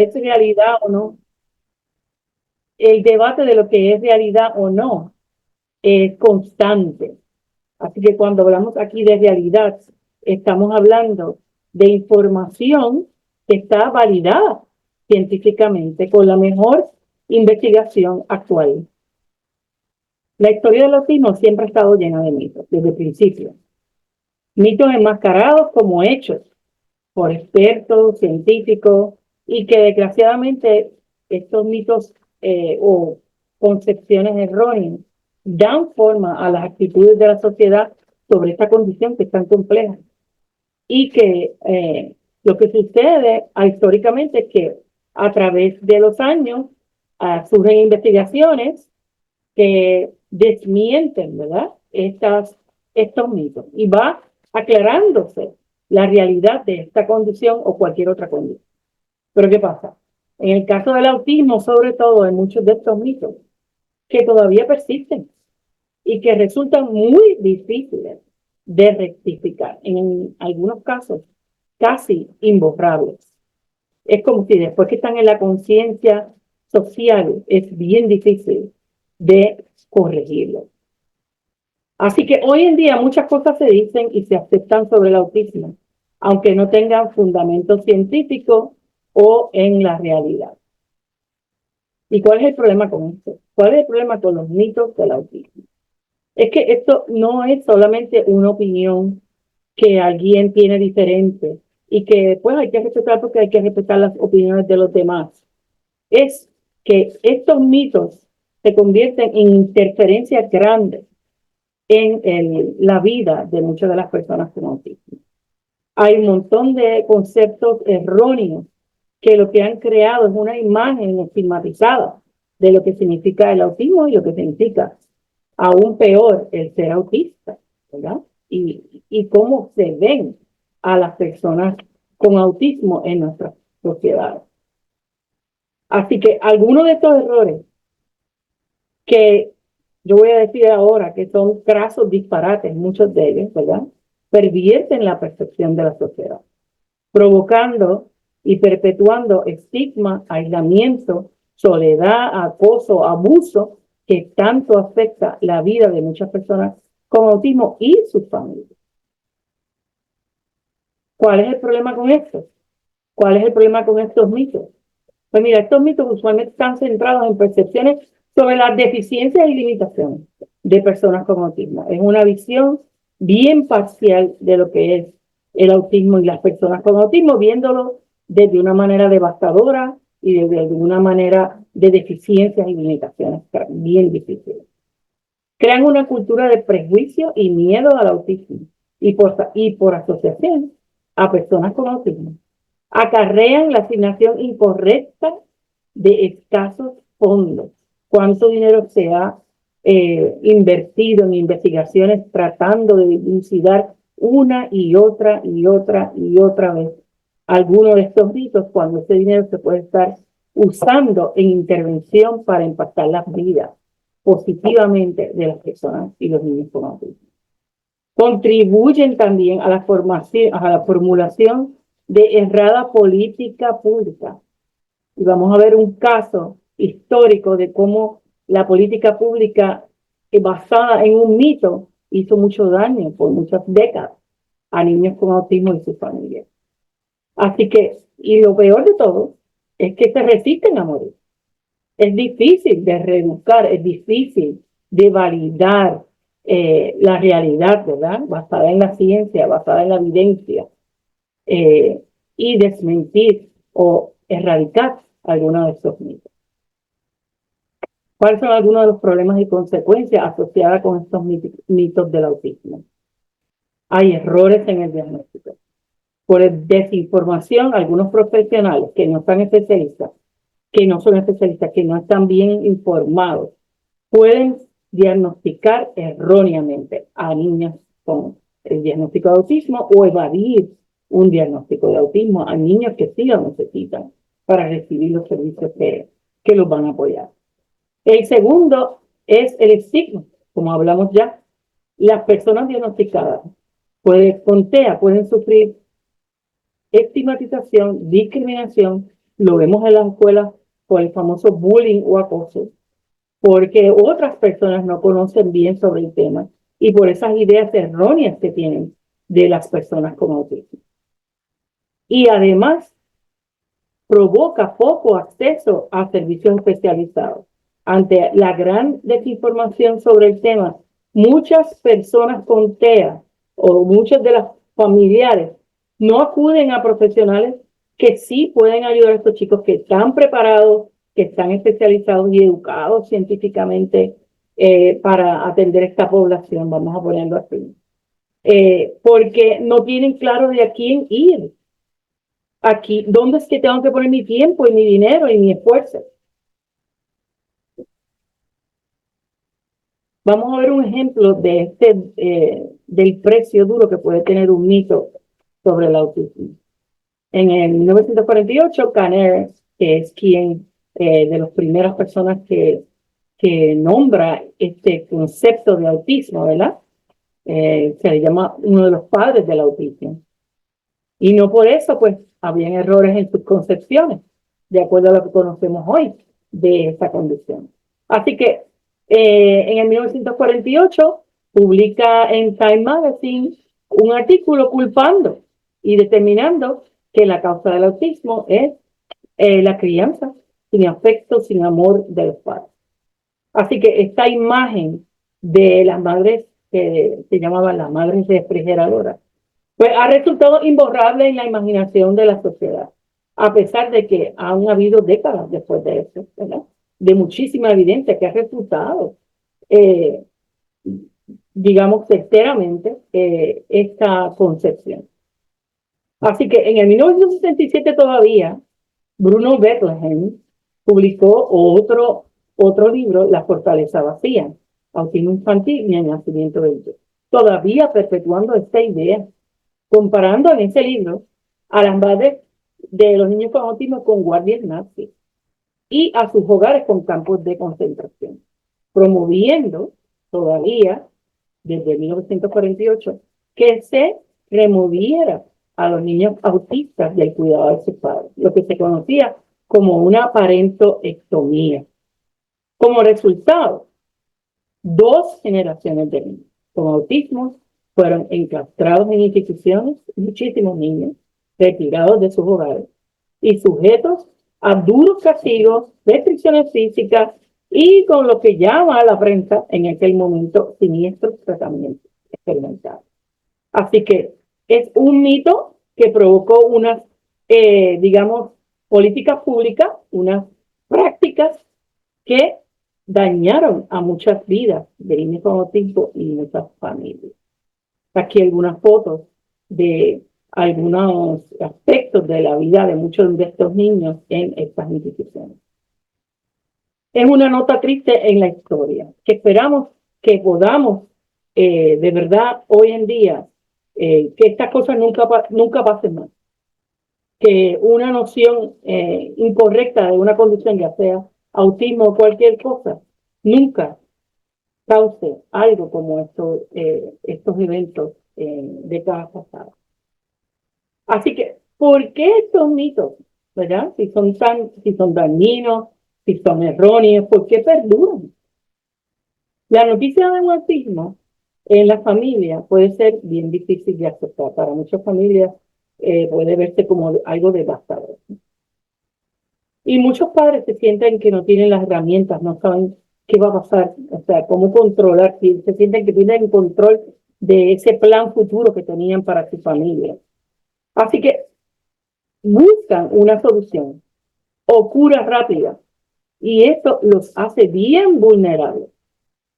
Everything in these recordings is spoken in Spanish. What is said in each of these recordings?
es realidad o no, el debate de lo que es realidad o no es constante. Así que cuando hablamos aquí de realidad, estamos hablando de información que está validada científicamente con la mejor investigación actual. La historia del autismo siempre ha estado llena de mitos, desde el principio. Mitos enmascarados como hechos por expertos, científicos, y que desgraciadamente estos mitos o concepciones erróneas dan forma a las actitudes de la sociedad sobre esta condición que es tan compleja. Y que lo que sucede históricamente es que a través de los años surgen investigaciones que desmienten, ¿verdad? Estos mitos y va aclarándose la realidad de esta condición o cualquier otra condición. Pero ¿qué pasa? En el caso del autismo, sobre todo, hay muchos de estos mitos que todavía persisten y que resultan muy difíciles de rectificar. En algunos casos, casi imborrables. Es como si después que están en la conciencia social, es bien difícil de corregirlo. Así que hoy en día muchas cosas se dicen y se aceptan sobre el autismo, aunque no tengan fundamento científico o en la realidad. ¿Y cuál es el problema con esto? ¿Cuál es el problema con los mitos del autismo? Es que esto no es solamente una opinión que alguien tiene diferente y que pues hay que respetar porque hay que respetar las opiniones de los demás. Es que estos mitos se convierten en interferencias grandes en la vida de muchas de las personas con autismo. Hay un montón de conceptos erróneos que lo que han creado es una imagen estigmatizada de lo que significa el autismo y lo que significa, aún peor, el ser autista, ¿verdad? Y cómo se ven a las personas con autismo en nuestra sociedad. Así que algunos de estos errores que yo voy a decir ahora que son crasos disparates, muchos de ellos, ¿verdad? Pervierten la percepción de la sociedad, provocando y perpetuando estigma, aislamiento, soledad, acoso, abuso, que tanto afecta la vida de muchas personas con autismo y sus familias. ¿Cuál es el problema con esto? ¿Cuál es el problema con estos mitos? Pues mira, estos mitos usualmente están centrados en percepciones sobre las deficiencias y limitaciones de personas con autismo. Es una visión bien parcial de lo que es el autismo y las personas con autismo, viéndolo desde una manera devastadora y desde una manera de deficiencias y limitaciones bien difíciles. Crean una cultura de prejuicio y miedo al autismo y por asociación a personas con autismo. Acarrean la asignación incorrecta de escasos fondos. ¿Cuánto dinero se ha invertido en investigaciones tratando de dilucidar una y otra y otra y otra vez alguno de estos mitos cuando ese dinero se puede estar usando en intervención para impactar las vidas positivamente de las personas y los niños con autismo? Contribuyen también a la formación, a la formulación de errada política pública. Y vamos a ver un caso histórico de cómo la política pública basada en un mito hizo mucho daño por muchas décadas a niños con autismo y sus familias. Así que, y lo peor de todo, es que se resisten a morir. Es difícil de reeducar, es difícil de validar la realidad, ¿verdad? Basada en la ciencia, basada en la evidencia, y desmentir o erradicar algunos de estos mitos. ¿Cuáles son algunos de los problemas y consecuencias asociadas con estos mitos del autismo? Hay errores en el diagnóstico. Por desinformación, algunos profesionales que no están especialistas, que no son especialistas, que no están bien informados, pueden diagnosticar erróneamente a niños con el diagnóstico de autismo o evadir un diagnóstico de autismo a niños que sí lo necesitan para recibir los servicios que los van a apoyar. El segundo es el estigma, como hablamos ya. Las personas diagnosticadas con TEA pueden sufrir estigmatización, discriminación, lo vemos en las escuelas por el famoso bullying o acoso, porque otras personas no conocen bien sobre el tema y por esas ideas erróneas que tienen de las personas con autismo. Y además provoca poco acceso a servicios especializados. Ante la gran desinformación sobre el tema, muchas personas con TEA o muchos de los familiares no acuden a profesionales que sí pueden ayudar a estos chicos que están preparados, que están especializados y educados científicamente para atender esta población, vamos a ponerlo así. Porque no tienen claro de a quién ir. Aquí, ¿dónde es que tengo que poner mi tiempo y mi dinero y mi esfuerzo? Vamos a ver un ejemplo de del precio duro que puede tener un mito sobre el autismo. En el 1948, Kanner, que es quien de las primeras personas que nombra este concepto de autismo, ¿verdad? Se le llama uno de los padres del autismo. Y no por eso, pues, habían errores en sus concepciones, de acuerdo a lo que conocemos hoy de esta condición. Así que en el 1948 publica en Time Magazine un artículo culpando y determinando que la causa del autismo es la crianza sin afecto, sin amor de los padres. Así que esta imagen de las madres que se llamaban las madres refrigeradoras, pues ha resultado imborrable en la imaginación de la sociedad, a pesar de que han habido décadas después de eso, ¿verdad? De muchísima evidencia que ha resultado, eh, digamos, certeramente esta concepción. Así que en el 1967 todavía, Bruno Bethlehem publicó otro libro, La fortaleza vacía, autismo infantil y el nacimiento de ellos, todavía perpetuando esta idea, comparando en ese libro a las madres de los niños con autismo con guardias nazis y a sus hogares con campos de concentración, promoviendo todavía desde 1948 que se removiera a los niños autistas del cuidado de sus padres, lo que se conocía como una parentoectomía. Como resultado, 2 generaciones de niños con autismo fueron enclaustrados en instituciones, muchísimos niños retirados de sus hogares y sujetos a duros castigos, restricciones físicas y con lo que llama la prensa en aquel momento siniestros tratamientos experimentales. Así que es un mito que provocó unas, digamos, políticas públicas, unas prácticas que dañaron a muchas vidas de niños con autismo y muchas familias. Aquí algunas fotos de algunos aspectos de la vida de muchos de estos niños en estas instituciones. Es una nota triste en la historia, que esperamos que podamos, de verdad, hoy en día, que estas cosas nunca pasen más. Que una noción incorrecta de una condición, ya sea autismo o cualquier cosa, nunca cause algo como estos eventos décadas pasadas. Así que, ¿por qué estos mitos? ¿Verdad? Si son dañinos, si son erróneos, ¿por qué perduran? La noticia de un autismo en la familia puede ser bien difícil de aceptar. Para muchas familias puede verse como algo devastador. Y muchos padres se sienten que no tienen las herramientas, no saben qué va a pasar, o sea, cómo controlar, se sienten que tienen control de ese plan futuro que tenían para su familia. Así que buscan una solución o cura rápida y esto los hace bien vulnerables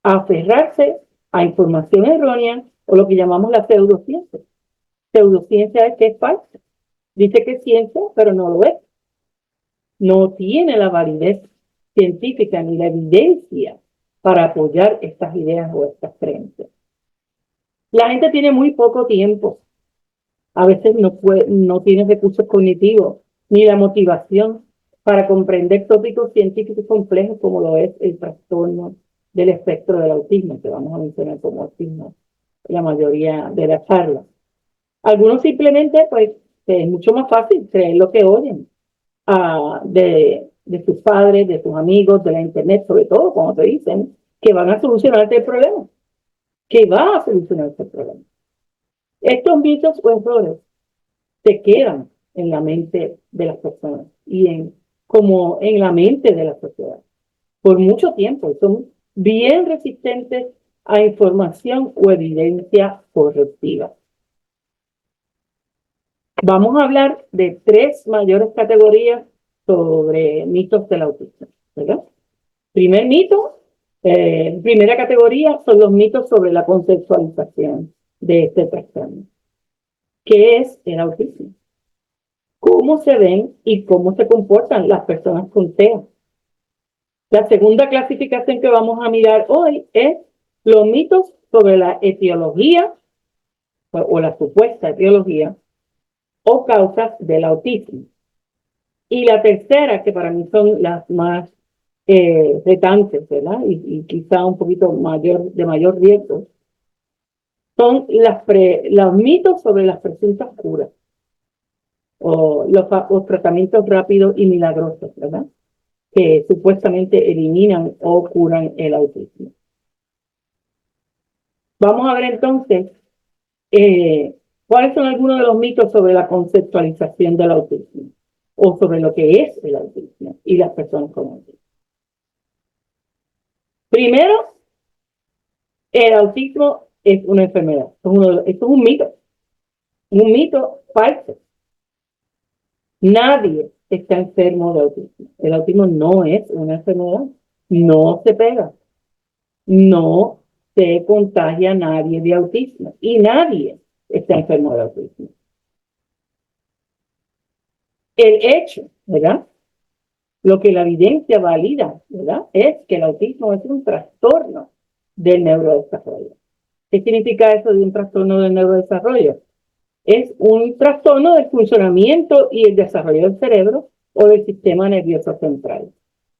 a aferrarse a información errónea o lo que llamamos la pseudociencia. Pseudociencia es que es falsa. Dice que es ciencia, pero no lo es. No tiene la validez científica ni la evidencia para apoyar estas ideas o estas creencias. La gente tiene muy poco tiempo. A veces no tiene recursos cognitivos ni la motivación para comprender tópicos científicos complejos como lo es el trastorno del espectro del autismo, que vamos a mencionar como autismo la mayoría de las charlas. Algunos simplemente, pues, es mucho más fácil creer lo que oyen de tus padres, de tus amigos, de la internet, sobre todo cuando te dicen que van a solucionarte el problema, que va a solucionarte el problema. Estos mitos o errores se quedan en la mente de las personas y como en la mente de la sociedad por mucho tiempo. Son bien resistentes a información o evidencia correctiva. Vamos a hablar de 3 mayores categorías sobre mitos del autismo, ¿verdad? Primer mito, primera categoría son los mitos sobre la conceptualización de este trastorno. ¿Qué es el autismo? ¿Cómo se ven y cómo se comportan las personas con TEA? La segunda clasificación que vamos a mirar hoy es los mitos sobre la etiología o la supuesta etiología o causas del autismo. Y la tercera, que para mí son las más retantes, ¿verdad? Y quizá un poquito de mayor riesgo, son los mitos sobre las presuntas curas o los tratamientos rápidos y milagrosos, ¿verdad? Que supuestamente eliminan o curan el autismo. Vamos a ver entonces cuáles son algunos de los mitos sobre la conceptualización del autismo o sobre lo que es el autismo y las personas con autismo. Primero, el autismo es una enfermedad. Esto es un mito falso. Nadie está enfermo de autismo. El autismo no es una enfermedad, no se pega, no se contagia a nadie de autismo y nadie está enfermo de autismo. El hecho, ¿verdad? Lo que la evidencia valida, ¿verdad? Es que el autismo es un trastorno del neurodesarrollo. ¿Qué significa eso de un trastorno del neurodesarrollo? Es un trastorno del funcionamiento y el desarrollo del cerebro o del sistema nervioso central.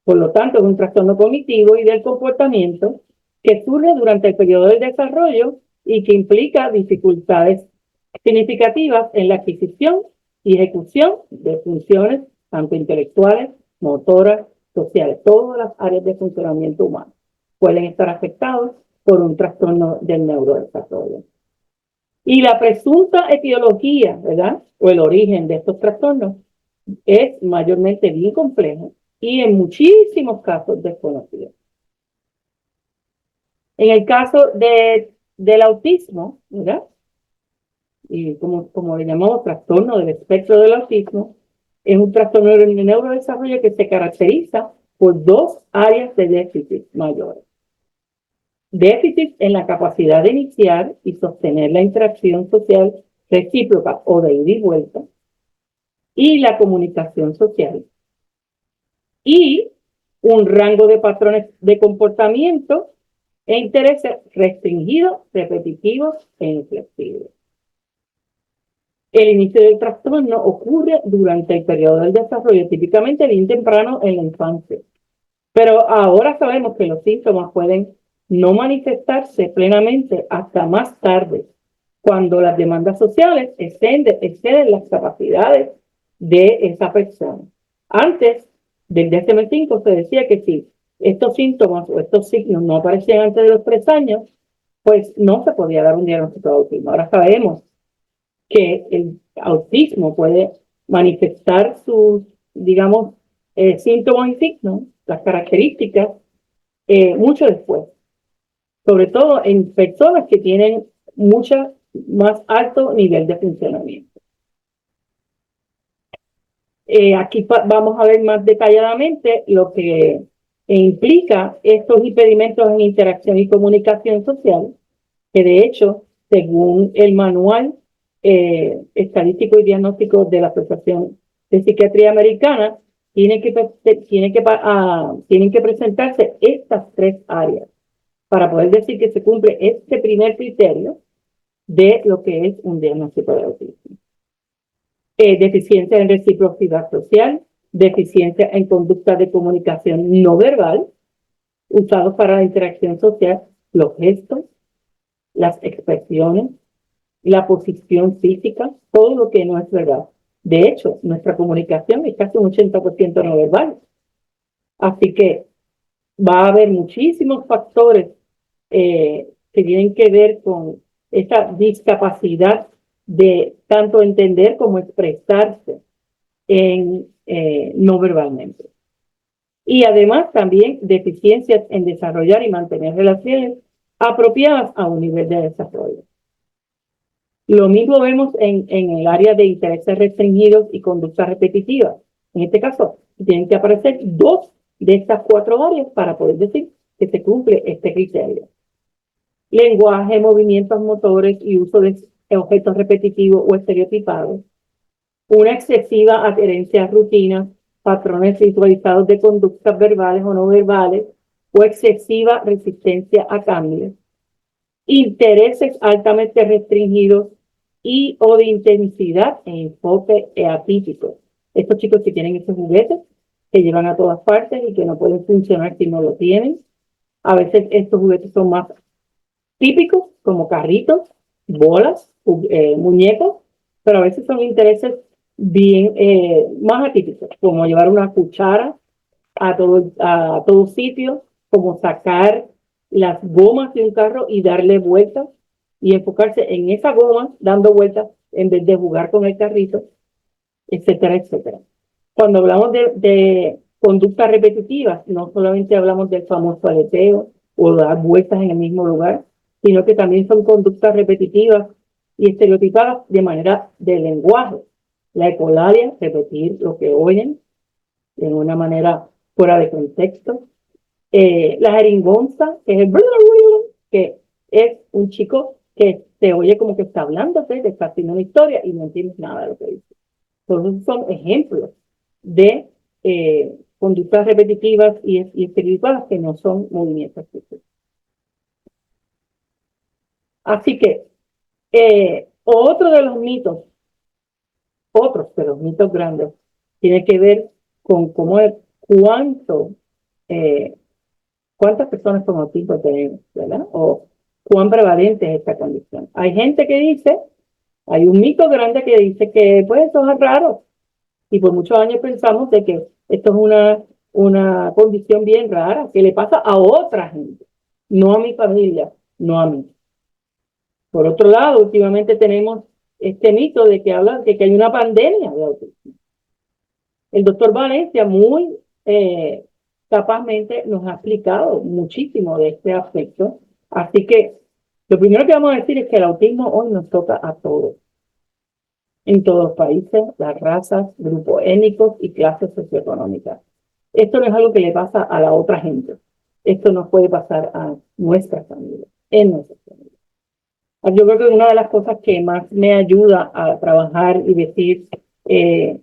Por lo tanto, es un trastorno cognitivo y del comportamiento que surge durante el periodo del desarrollo y que implica dificultades significativas en la adquisición y ejecución de funciones tanto intelectuales, motoras, sociales. Todas las áreas de funcionamiento humano pueden estar afectados por un trastorno del neurodesarrollo. Y la presunta etiología, ¿verdad? O el origen de estos trastornos es mayormente bien complejo y en muchísimos casos desconocido. En el caso del autismo, ¿verdad? Y como le llamamos trastorno del espectro del autismo, es un trastorno del neurodesarrollo que se caracteriza por 2 áreas de déficit mayores. Déficit en la capacidad de iniciar y sostener la interacción social recíproca o de ida y vuelta, y la comunicación social. Y un rango de patrones de comportamiento e intereses restringidos, repetitivos e inflexibles. El inicio del trastorno ocurre durante el periodo del desarrollo, típicamente bien temprano en la infancia. Pero ahora sabemos que los síntomas pueden no manifestarse plenamente hasta más tarde, cuando las demandas sociales exceden las capacidades de esa persona. Antes del DSM-5 se decía que si estos síntomas o estos signos no aparecían antes de los 3 años, pues no se podía dar un diagnóstico de autismo. Ahora sabemos que el autismo puede manifestar sus, digamos, síntomas y signos, las características, mucho después. Sobre todo en personas que tienen mucho más alto nivel de funcionamiento. Aquí vamos a ver más detalladamente lo que implica estos impedimentos en interacción y comunicación social, que de hecho, según el manual estadístico y diagnóstico de la Asociación de Psiquiatría Americana, tienen que presentarse estas 3 áreas para poder decir que se cumple este primer criterio de lo que es un diagnóstico de autismo. Deficiencia en reciprocidad social, deficiencia en conducta de comunicación no verbal, usados para la interacción social, los gestos, las expresiones, la posición física, todo lo que no es verdad, De hecho, nuestra comunicación es casi un 80% no verbal. Así que va a haber muchísimos factores que tienen que ver con esa discapacidad de tanto entender como expresarse no verbalmente. Y además también deficiencias en desarrollar y mantener relaciones apropiadas a un nivel de desarrollo. Lo mismo vemos en el área de intereses restringidos y conductas repetitivas. En este caso, tienen que aparecer 2 de estas 4 áreas para poder decir que se cumple este criterio. Lenguaje, movimientos motores y uso de objetos repetitivos o estereotipados. Una excesiva adherencia a rutinas, patrones ritualizados de conductas verbales o no verbales, o excesiva resistencia a cambios. Intereses altamente restringidos y o de intensidad e enfoque atípico. Estos chicos que tienen estos juguetes que llevan a todas partes y que no pueden funcionar si no lo tienen. A veces estos juguetes son más típicos, como carritos, bolas, muñecos, pero a veces son intereses bien más atípicos, como llevar una cuchara a todo sitio, como sacar las gomas de un carro y darle vueltas y enfocarse en esa goma dando vueltas en vez de jugar con el carrito, etcétera, etcétera. Cuando hablamos de conductas repetitivas, no solamente hablamos del famoso aleteo o dar vueltas en el mismo lugar, sino que también son conductas repetitivas y estereotipadas de manera de lenguaje. La ecolalia, repetir lo que oyen de una manera fuera de contexto. La jeringonza, que es el que es un chico que te oye como que está hablándote, te está haciendo una historia y no entiendes nada de lo que dice. Entonces son ejemplos de conductas repetitivas y estereotipadas que no son movimientos físicos. Así que otro de los mitos, otros de los mitos grandes, tiene que ver con cómo es, cuántas personas con autismo tenemos, ¿verdad? O cuán prevalente es esta condición. Hay gente que dice, hay un mito grande que dice que pues eso es raro. Y por muchos años pensamos de que esto es una condición bien rara, que le pasa a otra gente, no a mi familia, no a mí. Por otro lado, últimamente tenemos este mito de que habla de que hay una pandemia de autismo. El doctor Valencia muy capazmente nos ha explicado muchísimo de este aspecto. Así que lo primero que vamos a decir es que el autismo hoy nos toca a todos, en todos los países, las razas, grupos étnicos y clases socioeconómicas. Esto no es algo que le pasa a la otra gente. Esto nos puede pasar a nuestra familia, en nuestra familia. Yo creo que una de las cosas que más me ayuda a trabajar y decir que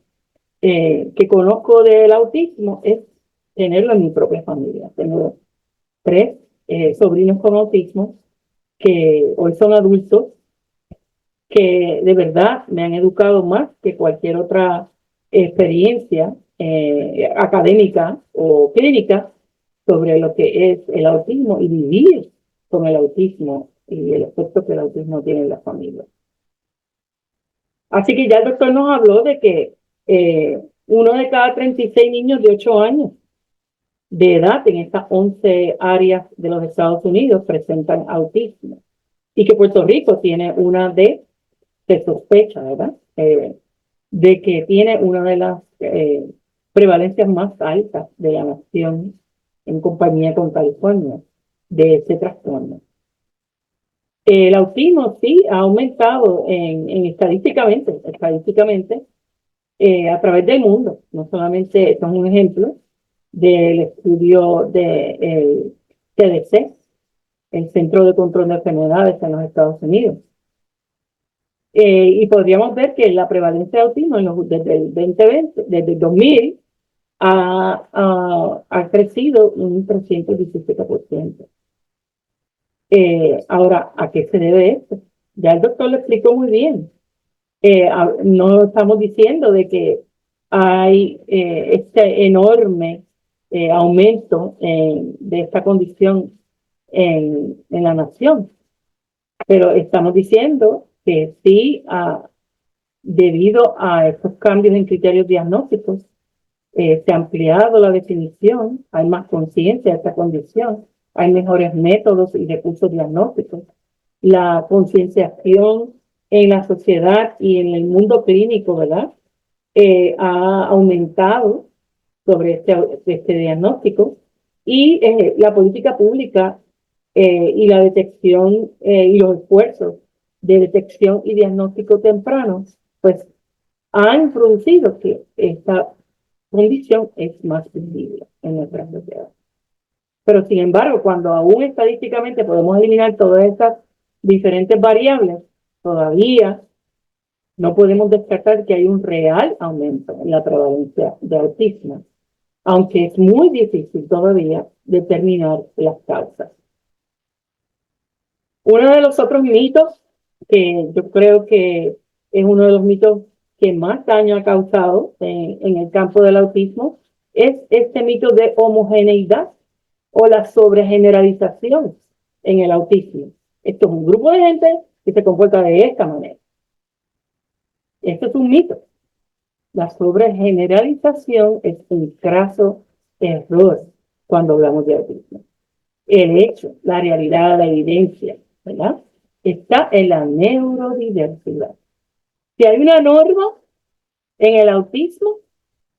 conozco del autismo es tenerlo en mi propia familia. Tengo 3 sobrinos con autismo que hoy son adultos, que de verdad me han educado más que cualquier otra experiencia académica o clínica sobre lo que es el autismo y vivir con el autismo y el efecto que el autismo tiene en la familia. Así que ya el doctor nos habló de que 1 de cada 36 niños de 8 años de edad en estas 11 áreas de los Estados Unidos presentan autismo y que Puerto Rico tiene se sospecha, ¿verdad? De que tiene una de las prevalencias más altas de la nación en compañía con California de ese trastorno. El autismo sí ha aumentado estadísticamente a través del mundo. No solamente, esto es un ejemplo del estudio del CDC, el Centro de Control de Enfermedades en los Estados Unidos. Y podríamos ver que la prevalencia de autismo desde el 2020, desde el 2000, ha crecido un 317%. Ahora, ¿a qué se debe esto? Ya el doctor lo explicó muy bien. No estamos diciendo de que hay este enorme aumento de esta condición en la nación, pero estamos diciendo que sí debido a estos cambios en criterios diagnósticos, se ha ampliado la definición, hay más conciencia de esta condición, hay mejores métodos y recursos diagnósticos. La concienciación en la sociedad y en el mundo clínico, ¿verdad? Ha aumentado sobre este diagnóstico y la política pública y la detección y los esfuerzos de detección y diagnóstico temprano, pues han producido que esta condición es más visible en nuestra sociedad. Pero sin embargo, cuando aún estadísticamente podemos eliminar todas estas diferentes variables, todavía no podemos descartar que hay un real aumento en la prevalencia de autismo, aunque es muy difícil todavía determinar las causas. Uno de los otros mitos, que yo creo que es uno de los mitos que más daño ha causado en el campo del autismo, es este mito de homogeneidad o la sobregeneralización en el autismo. Esto es un grupo de gente que se comporta de esta manera. Esto es un mito. La sobregeneralización es un craso error cuando hablamos de autismo. El hecho, la realidad, la evidencia, ¿verdad? Está en la neurodiversidad. Si hay una norma en el autismo,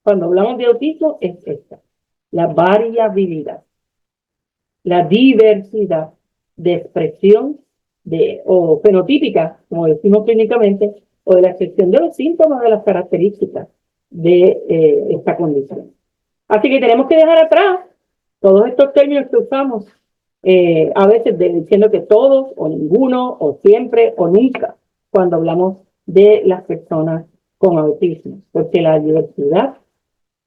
cuando hablamos de autismo, es esta: la variabilidad, la diversidad de expresión o fenotípica, como decimos clínicamente, o de la expresión de los síntomas, de las características de esta condición. Así que tenemos que dejar atrás todos estos términos que usamos a veces diciendo que todos o ninguno o siempre o nunca cuando hablamos de las personas con autismo, porque la diversidad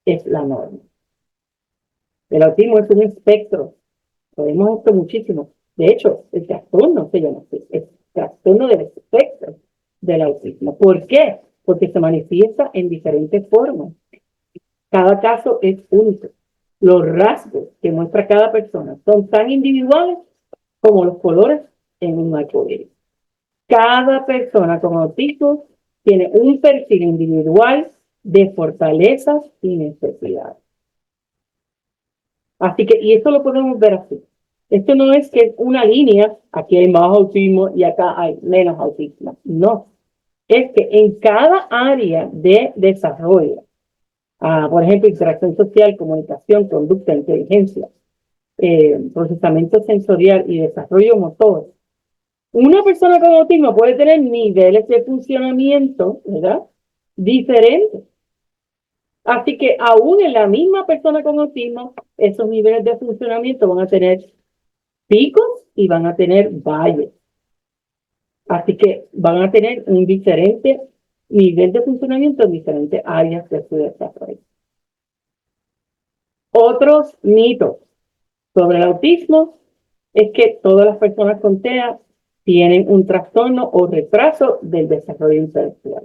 es la norma. El autismo es un espectro, podemos esto muchísimo. De hecho, el trastorno se llama así, el trastorno del espectro del autismo. ¿Por qué? Porque se manifiesta en diferentes formas. Cada caso es único. Los rasgos que muestra cada persona son tan individuales como los colores en un arcoíris. Cada persona con autismo tiene un perfil individual de fortalezas y necesidades. Así que, y esto lo podemos ver así. Esto no es que es una línea, aquí hay más autismo y acá hay menos autismo. No. Es que en cada área de desarrollo, por ejemplo, interacción social, comunicación, conducta, inteligencia, procesamiento sensorial y desarrollo motor, una persona con autismo puede tener niveles de funcionamiento, ¿verdad?, diferentes. Así que aún en la misma persona con autismo, esos niveles de funcionamiento van a tener picos y van a tener valles. Así que van a tener un diferente nivel de funcionamiento en diferentes áreas de su desarrollo. Otros mitos sobre el autismo es que todas las personas con TEA tienen un trastorno o retraso del desarrollo intelectual.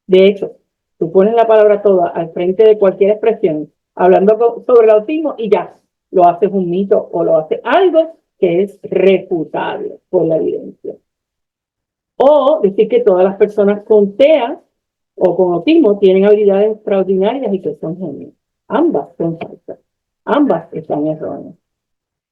De hecho, tú pones la palabra toda al frente de cualquier expresión hablando sobre el autismo y ya lo haces un mito o lo haces algo que es refutable por la evidencia. O decir que todas las personas con TEA o con autismo tienen habilidades extraordinarias y que son genios. Ambas son falsas. Ambas están erróneas.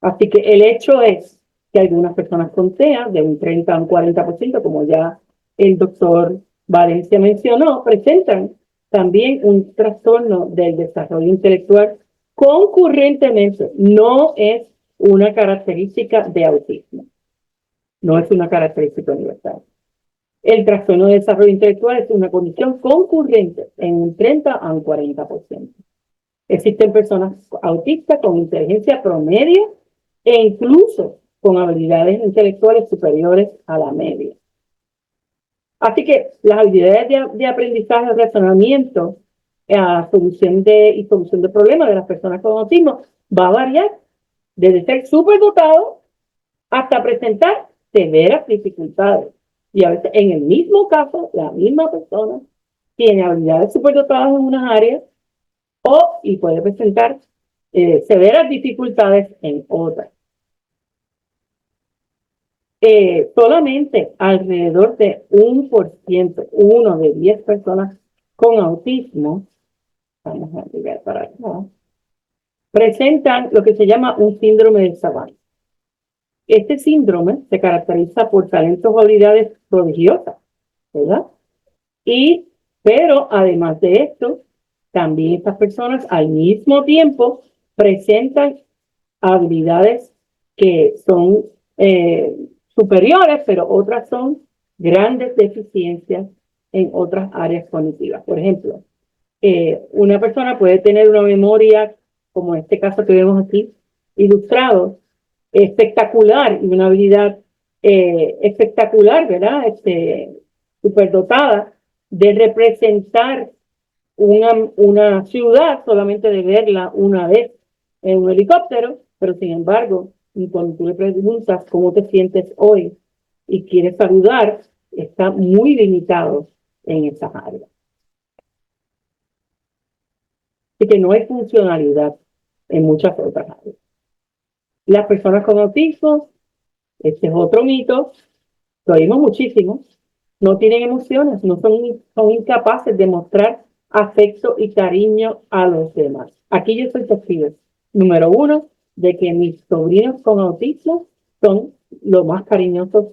Así que el hecho es que algunas personas con TEA, de un 30 a un 40%, como ya el doctor Valencia mencionó, presentan también un trastorno del desarrollo intelectual concurrentemente. No es una característica de autismo. No es una característica universal. El trastorno de desarrollo intelectual es una condición concurrente en un 30 a un 40%. Existen personas autistas con inteligencia promedio e incluso con habilidades intelectuales superiores a la media. Así que las habilidades de aprendizaje, razonamiento, solución de problemas de las personas con autismo va a variar desde ser superdotado hasta presentar severas dificultades. Y a veces en el mismo caso, la misma persona tiene habilidades superdotadas en unas áreas y puede presentar severas dificultades en otras. solamente alrededor de 1%, uno de 10 personas con autismo, vamos a llegar para acá, presentan lo que se llama un síndrome de Savant. Este síndrome se caracteriza por talentos o habilidades prodigiosas, ¿verdad? Pero además de esto, también estas personas al mismo tiempo presentan habilidades que son superiores, pero otras son grandes deficiencias en otras áreas cognitivas. Por ejemplo, una persona puede tener una memoria, como este caso que vemos aquí ilustrado, espectacular y una habilidad espectacular, ¿verdad? Superdotada de representar una ciudad solamente de verla una vez en un helicóptero, pero sin embargo, y cuando tú le preguntas cómo te sientes hoy y quieres saludar, está muy limitado en esas áreas. Así que no hay funcionalidad en muchas otras áreas. Las personas con autismo, este es otro mito, lo oímos muchísimo, no tienen emociones, son incapaces de mostrar afecto y cariño a los demás. Aquí yo soy testigo, número uno, de que mis sobrinos con autismo son lo más cariñosos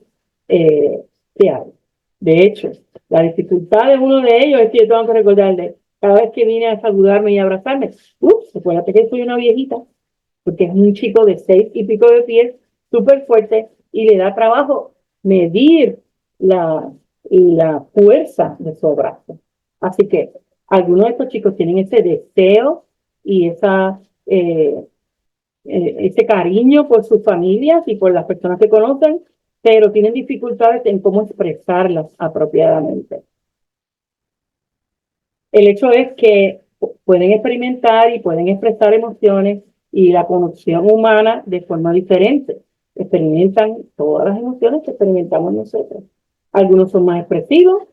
que hay. De hecho, la dificultad de uno de ellos es que yo tengo que recordarle, cada vez que viene a saludarme y abrazarme, acuérdate que soy una viejita, porque es un chico de 6 y pico de pies, súper fuerte, y le da trabajo medir la fuerza de su abrazo. Así que algunos de estos chicos tienen ese deseo y ese cariño por sus familias y por las personas que conocen, pero tienen dificultades en cómo expresarlas apropiadamente. El hecho es que pueden experimentar y pueden expresar emociones y la conexión humana de forma diferente. Experimentan todas las emociones que experimentamos nosotros. Algunos son más expresivos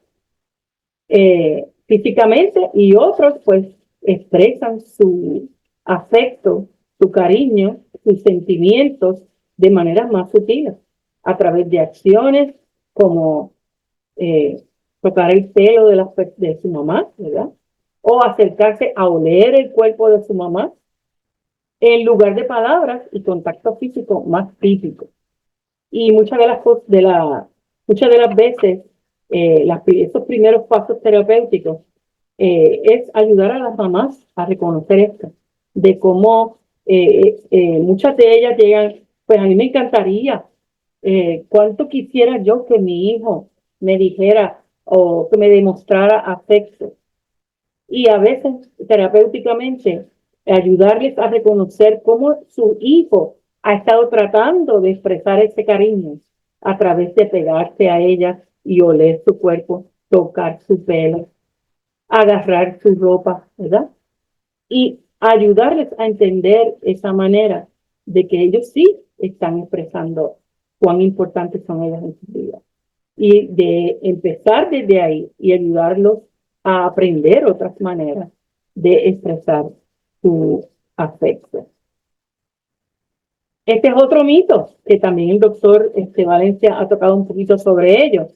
físicamente y otros pues expresan su afecto, su cariño, sus sentimientos de maneras más sutiles, a través de acciones como tocar el pelo de su mamá, ¿verdad? O acercarse a oler el cuerpo de su mamá, en lugar de palabras y contacto físico más típico. Y muchas de las veces, esos primeros pasos terapéuticos es ayudar a las mamás a reconocer esto, de cómo muchas de ellas llegan, pues a mí me encantaría, cuánto quisiera yo que mi hijo me dijera o que me demostrara afecto. Y a veces terapéuticamente ayudarles a reconocer cómo su hijo ha estado tratando de expresar ese cariño a través de pegarse a ella y oler su cuerpo, tocar su pelo, agarrar su ropa, ¿verdad? Y ayudarles a entender esa manera de que ellos sí están expresando cuán importantes son ellas en su vida. Y de empezar desde ahí y ayudarlos a aprender otras maneras de expresar su afecto. Este es otro mito que también el doctor Valencia ha tocado un poquito sobre ello.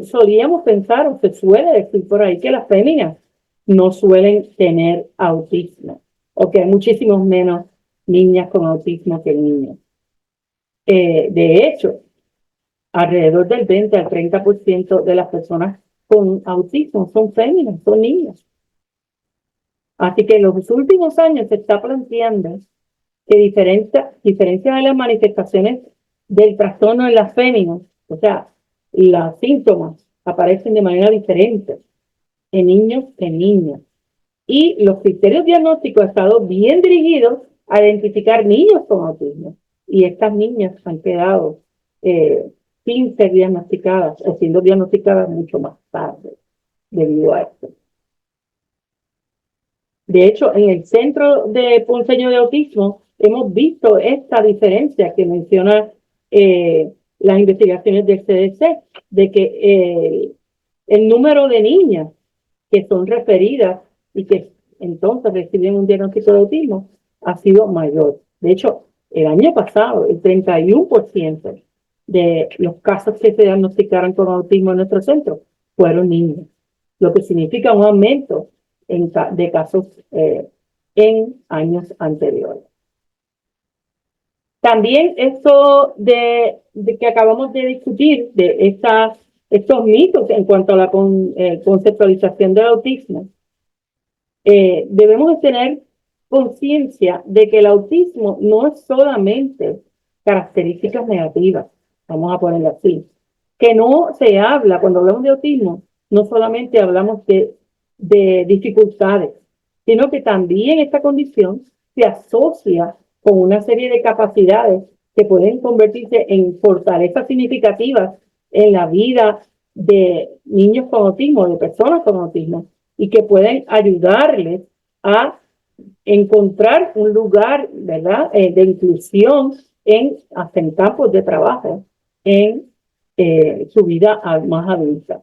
Solíamos pensar, o se suele decir por ahí, que las féminas no suelen tener autismo, o que hay muchísimos menos niñas con autismo que niños. De hecho, alrededor del 20 al 30% de las personas con autismo son féminas, son niñas. Así que en los últimos años se está planteando que diferencia de las manifestaciones del trastorno en las féminas, o sea, los síntomas aparecen de manera diferente en niños que en niñas. Y los criterios diagnósticos han estado bien dirigidos a identificar niños con autismo. Y estas niñas han quedado sin ser diagnosticadas o siendo diagnosticadas mucho más tarde debido a esto. De hecho, en el Centro de Ponceño de Autismo hemos visto esta diferencia que menciona las investigaciones del CDC, de que el número de niñas que son referidas y que entonces reciben un diagnóstico de autismo ha sido mayor. De hecho, el año pasado, el 31% de los casos que se diagnosticaron con autismo en nuestro centro fueron niños, lo que significa un aumento de casos en años anteriores. También esto de que acabamos de discutir, de estos mitos en cuanto a la conceptualización del autismo, debemos de tener conciencia de que el autismo no es solamente características negativas, vamos a ponerlo así, que no se habla, cuando hablamos de autismo, no solamente hablamos de dificultades, sino que también esta condición se asocia con una serie de capacidades que pueden convertirse en fortalezas significativas en la vida de niños con autismo, de personas con autismo, y que pueden ayudarles a encontrar un lugar, ¿verdad?, de inclusión hasta en campos de trabajo en su vida más adulta.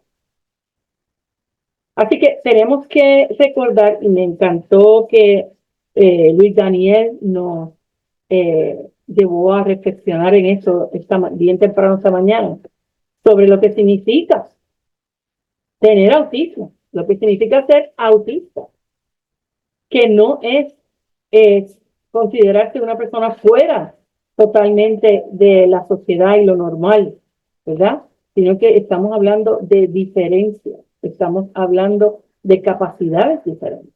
Así que tenemos que recordar, y me encantó que Luis Daniel nos llevó a reflexionar en eso bien temprano esta mañana, sobre lo que significa tener autismo, lo que significa ser autista, que no es considerarse una persona fuera totalmente de la sociedad y lo normal, ¿verdad? Sino que estamos hablando de diferencia, estamos hablando de capacidades diferentes.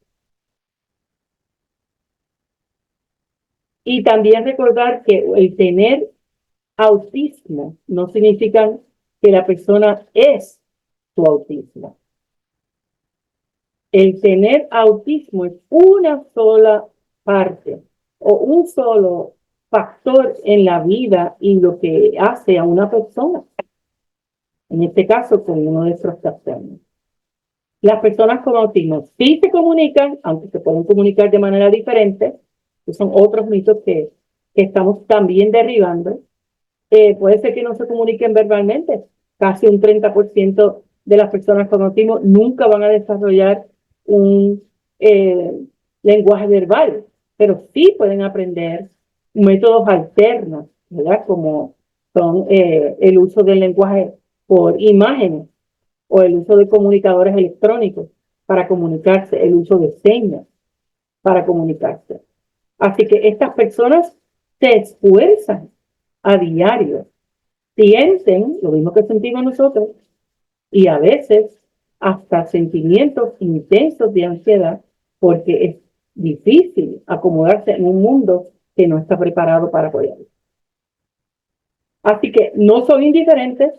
Y también recordar que el tener autismo no significa que la persona es su autismo. El tener autismo es una sola parte o un solo factor en la vida y lo que hace a una persona. En este caso, con uno de estos trastornos. Las personas con autismo sí se comunican, aunque se pueden comunicar de manera diferente, que son otros mitos que estamos también derribando. Puede ser que no se comuniquen verbalmente. Casi un 30% de las personas con autismo nunca van a desarrollar un lenguaje verbal, pero sí pueden aprender métodos alternos, ¿verdad? Como son el uso del lenguaje por imágenes o el uso de comunicadores electrónicos para comunicarse, el uso de señas para comunicarse. Así que estas personas se esfuerzan a diario, sienten lo mismo que sentimos nosotros y a veces hasta sentimientos intensos de ansiedad porque es difícil acomodarse en un mundo que no está preparado para apoyarlos. Así que no son indiferentes,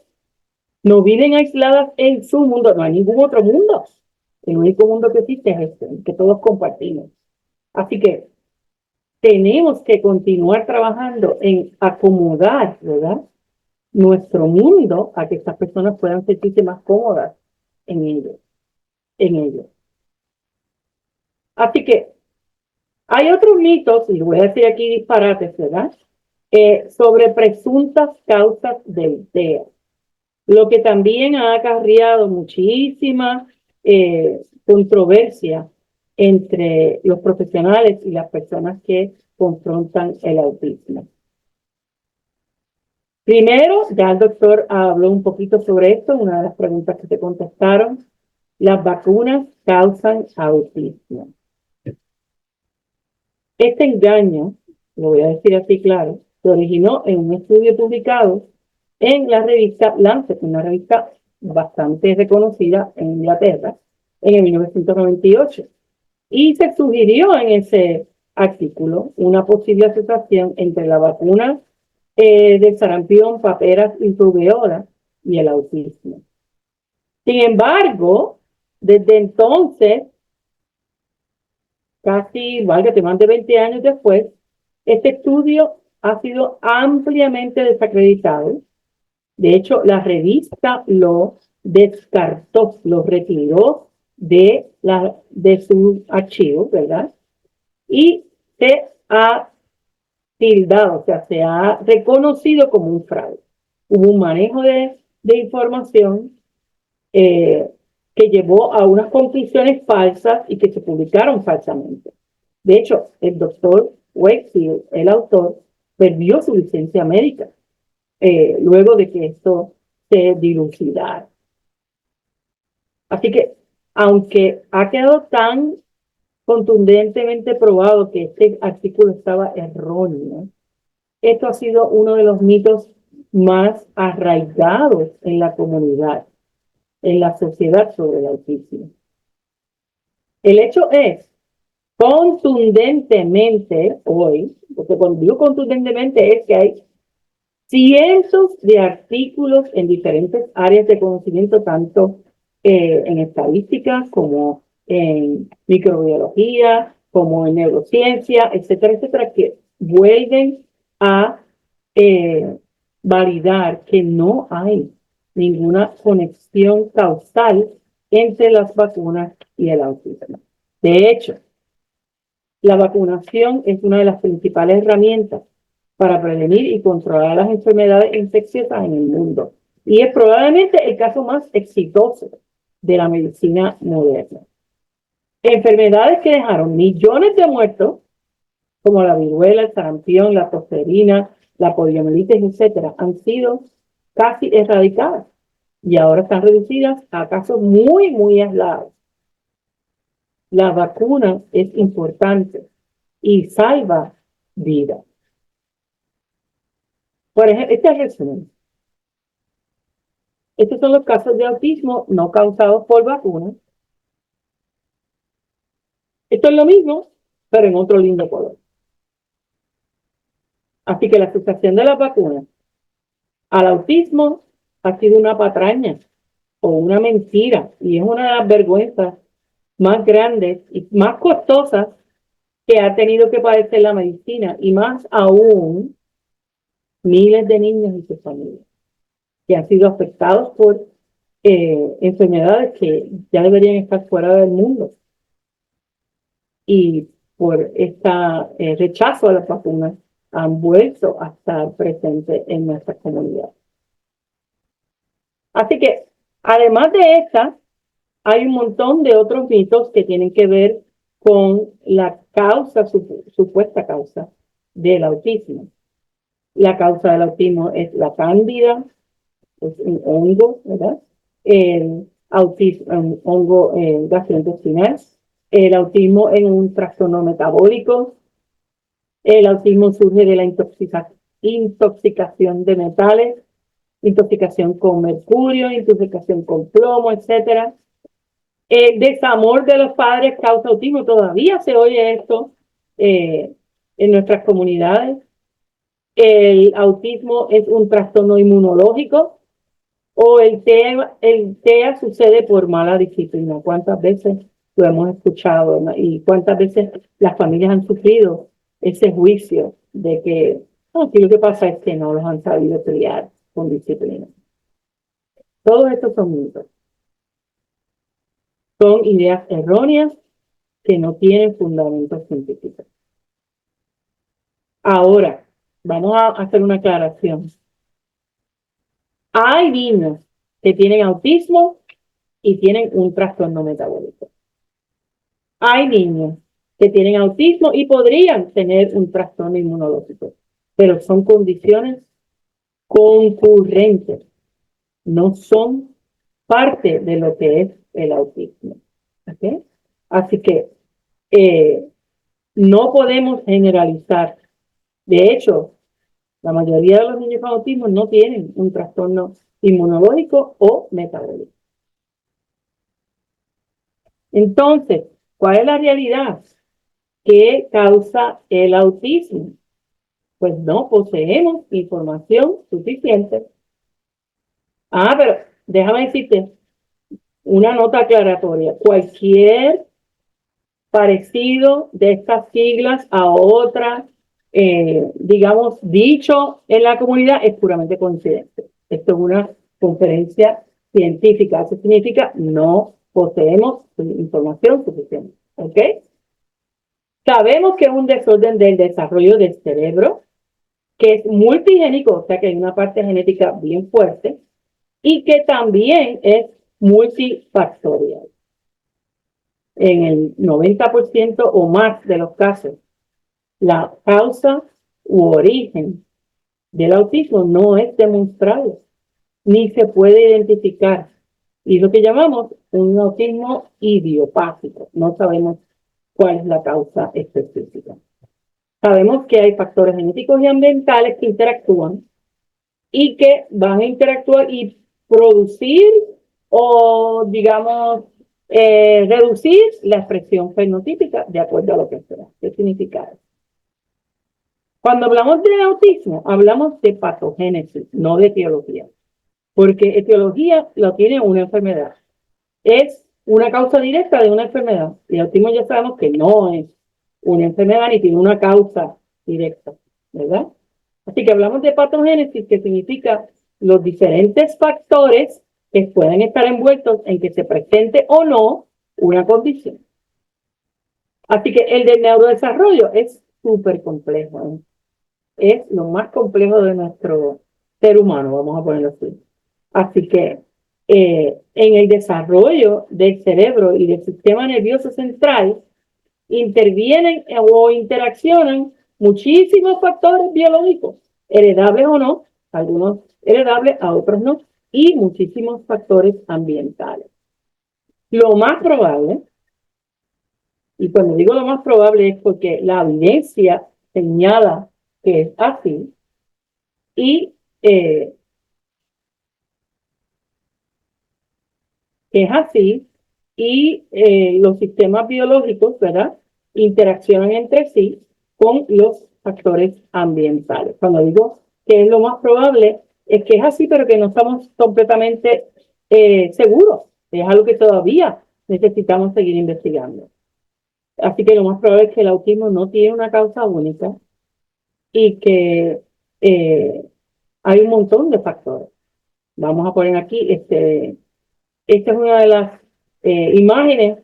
no viven aisladas en su mundo, no hay ningún otro mundo. El único mundo que existe es este, que todos compartimos. Así que tenemos que continuar trabajando en acomodar, ¿verdad?, nuestro mundo a que estas personas puedan sentirse más cómodas en ello. Así que hay otros mitos, y voy a decir aquí disparates, ¿verdad?, sobre presuntas causas del TEA, lo que también ha acarreado muchísima controversia entre los profesionales y las personas que confrontan el autismo. Primero, ya el doctor habló un poquito sobre esto, una de las preguntas que se contestaron. Las vacunas causan autismo. Este engaño, lo voy a decir así claro, se originó en un estudio publicado en la revista Lancet, una revista bastante reconocida en Inglaterra, en el 1998. Y se sugirió en ese artículo una posible asociación entre la vacuna del sarampión, paperas y rubeola y el autismo. Sin embargo, desde entonces, casi, válgate, más de 20 años después, este estudio ha sido ampliamente desacreditado. De hecho, la revista lo descartó, lo retiró de su archivo, ¿verdad? Y se ha tildado, o sea, se ha reconocido como un fraude. Hubo un manejo de información que llevó a unas conclusiones falsas y que se publicaron falsamente. De hecho, el doctor Wakefield, el autor, perdió su licencia médica luego de que esto se dilucidara. Así que, aunque ha quedado tan contundentemente probado que este artículo estaba erróneo, esto ha sido uno de los mitos más arraigados en la comunidad, en la sociedad sobre el autismo. El hecho es, contundentemente hoy, porque cuando digo contundentemente es que hay cientos de artículos en diferentes áreas de conocimiento, tanto en estadísticas como en microbiología, como en neurociencia, etcétera, etcétera, que vuelven a eh, validar que no hay ninguna conexión causal entre las vacunas y el autismo. De hecho, la vacunación es una de las principales herramientas para prevenir y controlar las enfermedades infecciosas en el mundo. Y es probablemente el caso más exitoso de la medicina moderna. Enfermedades que dejaron millones de muertos, como la viruela, el sarampión, la tosferina, la poliomielitis, etcétera, han sido casi erradicadas y ahora están reducidas a casos muy, muy aislados. La vacuna es importante y salva vidas. Por ejemplo, este es el resumen. Estos son los casos de autismo no causados por vacunas. Esto es lo mismo, pero en otro lindo color. Así que la asociación de las vacunas al autismo ha sido una patraña o una mentira, y es una de las vergüenzas más grandes y más costosas que ha tenido que padecer la medicina, y más aún miles de niños y sus familias que han sido afectados por enfermedades que ya deberían estar fuera del mundo. Y por este rechazo a las vacunas han vuelto a estar presentes en nuestra comunidad. Así que, además de esta, hay un montón de otros mitos que tienen que ver con la causa, supuesta causa del autismo. La causa del autismo es la cándida, es un hongo, ¿verdad? El autismo, un hongo gastrointestinal. El autismo es un trastorno metabólico. El autismo surge de la intoxicación de metales, intoxicación con mercurio, intoxicación con plomo, etcétera. El desamor de los padres causa autismo. Todavía se oye esto en nuestras comunidades. El autismo es un trastorno inmunológico, o el TEA sucede por mala disciplina. ¿Cuántas veces lo hemos escuchado, ¿no? Y cuántas veces las familias han sufrido ese juicio de que aquí lo que pasa es que no los han sabido criar con disciplina? Todos estos son mitos. Son ideas erróneas que no tienen fundamentos científicos. Ahora, vamos a hacer una aclaración. Hay niños que tienen autismo y tienen un trastorno metabólico. Hay niños que tienen autismo y podrían tener un trastorno inmunológico, pero son condiciones concurrentes, no son parte de lo que es el autismo. ¿Okay? Así que no podemos generalizar. De hecho, la mayoría de los niños con autismo no tienen un trastorno inmunológico o metabólico. Entonces, ¿cuál es la realidad? ¿Qué causa el autismo? Pues no poseemos información suficiente. Pero déjame decirte una nota aclaratoria. Cualquier parecido de estas siglas a otras, digamos, dicho en la comunidad es puramente coincidente. Esto es una conferencia científica. Eso significa no poseemos información suficiente. ¿Ok? Sabemos que es un desorden del desarrollo del cerebro, que es multigénico, o sea que hay una parte genética bien fuerte, y que también es multifactorial. En el 90% o más de los casos, la causa u origen del autismo no es demostrable, ni se puede identificar. Y lo que llamamos un autismo idiopático. No sabemos cuál es la causa específica. Sabemos que hay factores genéticos y ambientales que interactúan y que van a interactuar y producir o, digamos, reducir la expresión fenotípica de acuerdo a lo que sea. ¿Qué significa eso? Cuando hablamos de autismo, hablamos de patogénesis, no de etiología, porque etiología lo tiene una enfermedad. Es una causa directa de una enfermedad. Y el autismo ya sabemos que no es una enfermedad ni tiene una causa directa, ¿verdad? Así que hablamos de patogénesis, que significa los diferentes factores que pueden estar envueltos en que se presente o no una condición. Así que el del neurodesarrollo es súper complejo, ¿eh? Es lo más complejo de nuestro ser humano, vamos a ponerlo así. Así que en el desarrollo del cerebro y del sistema nervioso central intervienen o interaccionan muchísimos factores biológicos, heredables o no, algunos heredables, a otros no, y muchísimos factores ambientales. Lo más probable, y cuando digo lo más probable es porque la evidencia señala que es así, y es así, y los sistemas biológicos, ¿verdad? Interaccionan entre sí con los factores ambientales. Cuando digo que es lo más probable, es que es así, pero que no estamos completamente seguros. Es algo que todavía necesitamos seguir investigando. Así que lo más probable es que el autismo no tiene una causa única y que hay un montón de factores. Vamos a poner aquí esta es una de las imágenes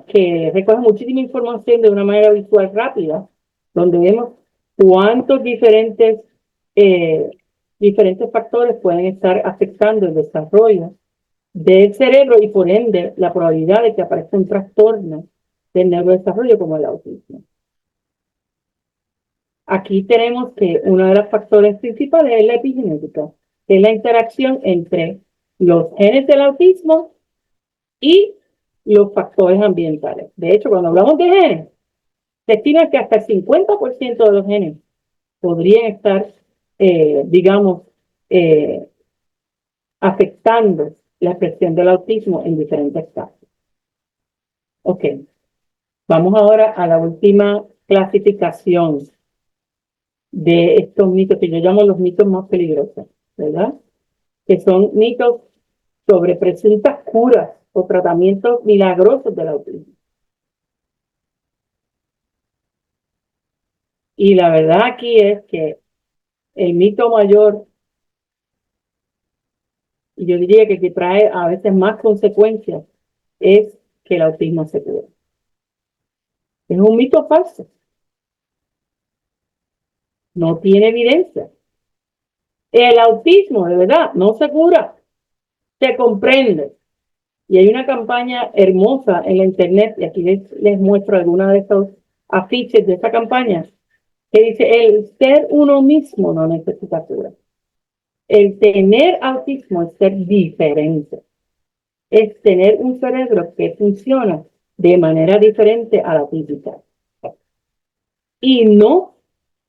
que recoge muchísima información de una manera visual rápida, donde vemos cuántos eh, diferentes factores pueden estar afectando el desarrollo del cerebro y por ende la probabilidad de que aparezca un trastorno del neurodesarrollo como el autismo. Aquí tenemos que uno de los factores principales es la epigenética, que es la interacción entre los genes del autismo y los factores ambientales. De hecho, cuando hablamos de genes, se estima que hasta el 50% de los genes podrían estar, digamos, eh, afectando la expresión del autismo en diferentes casos. Ok, vamos ahora a la última clasificación de estos mitos que yo llamo los mitos más peligrosos, ¿verdad? Que son mitos sobre presuntas curas o tratamientos milagrosos del autismo. Y la verdad aquí es que el mito mayor, y yo diría que trae a veces más consecuencias, es que el autismo se cura. Es un mito falso, no tiene evidencia. El autismo, de verdad, no se cura, se comprende. Y hay una campaña hermosa en la internet, y aquí les muestro algunos de estos afiches de esta campaña, que dice, el ser uno mismo no necesita cura. El tener autismo es ser diferente. Es tener un cerebro que funciona de manera diferente a la típica. Y no